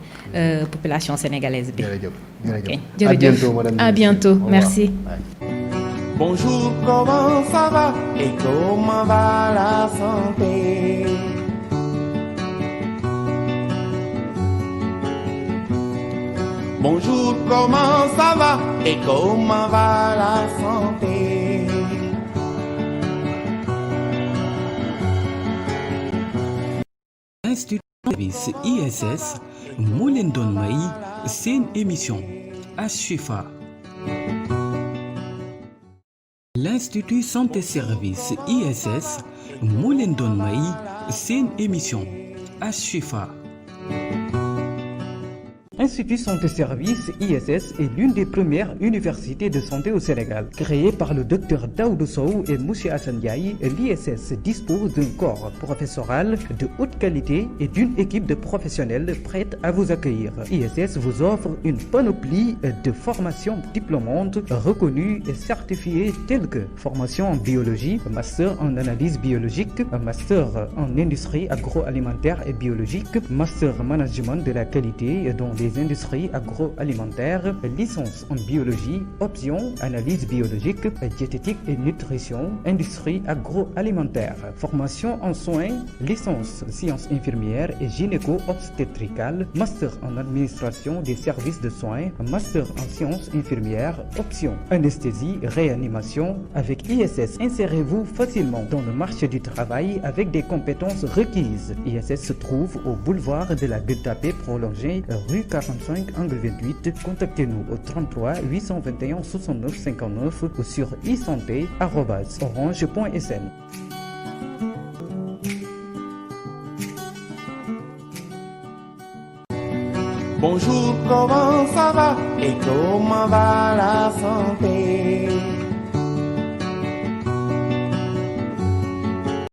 population sénégalaise bi jërëjëf à bientôt merci. Bonjour, comment ça va et comment va la santé? Bonjour, comment ça va et comment va la santé? Institut service ISS moo leen doon may seen émission Ashifa. L'Institut Santé Service ISS moo leen doon may seen émission Ashifa. Institut Santé Service ISS est l'une des premières universités de santé au Sénégal. Créée par le docteur Daoudou Sow et Monsieur Assane Ndiaye, l'ISS dispose d'un corps professoral de haute qualité et d'une équipe de professionnels prête à vous accueillir. ISS vous offre une panoplie de formations diplômantes reconnues et certifiées telles que formation en biologie, master en analyse biologique, master en industrie agroalimentaire et biologique, master management de la qualité dans les industries agroalimentaires, licence en biologie, option analyse biologique, diététique et nutrition, industrie agroalimentaire, formation en soins, licence sciences infirmières et gynéco-obstétricales, master en administration des services de soins, master en sciences infirmières, option anesthésie, réanimation. Avec ISS, insérez-vous facilement dans le marché du travail avec des compétences requises. ISS se trouve au boulevard de la Gueule-Tapée prolongée, rue 45 angle 28. Contactez-nous au 33 821 69 59 ou sur isanté@orange.sn. Bonjour, comment ça va et comment va la santé?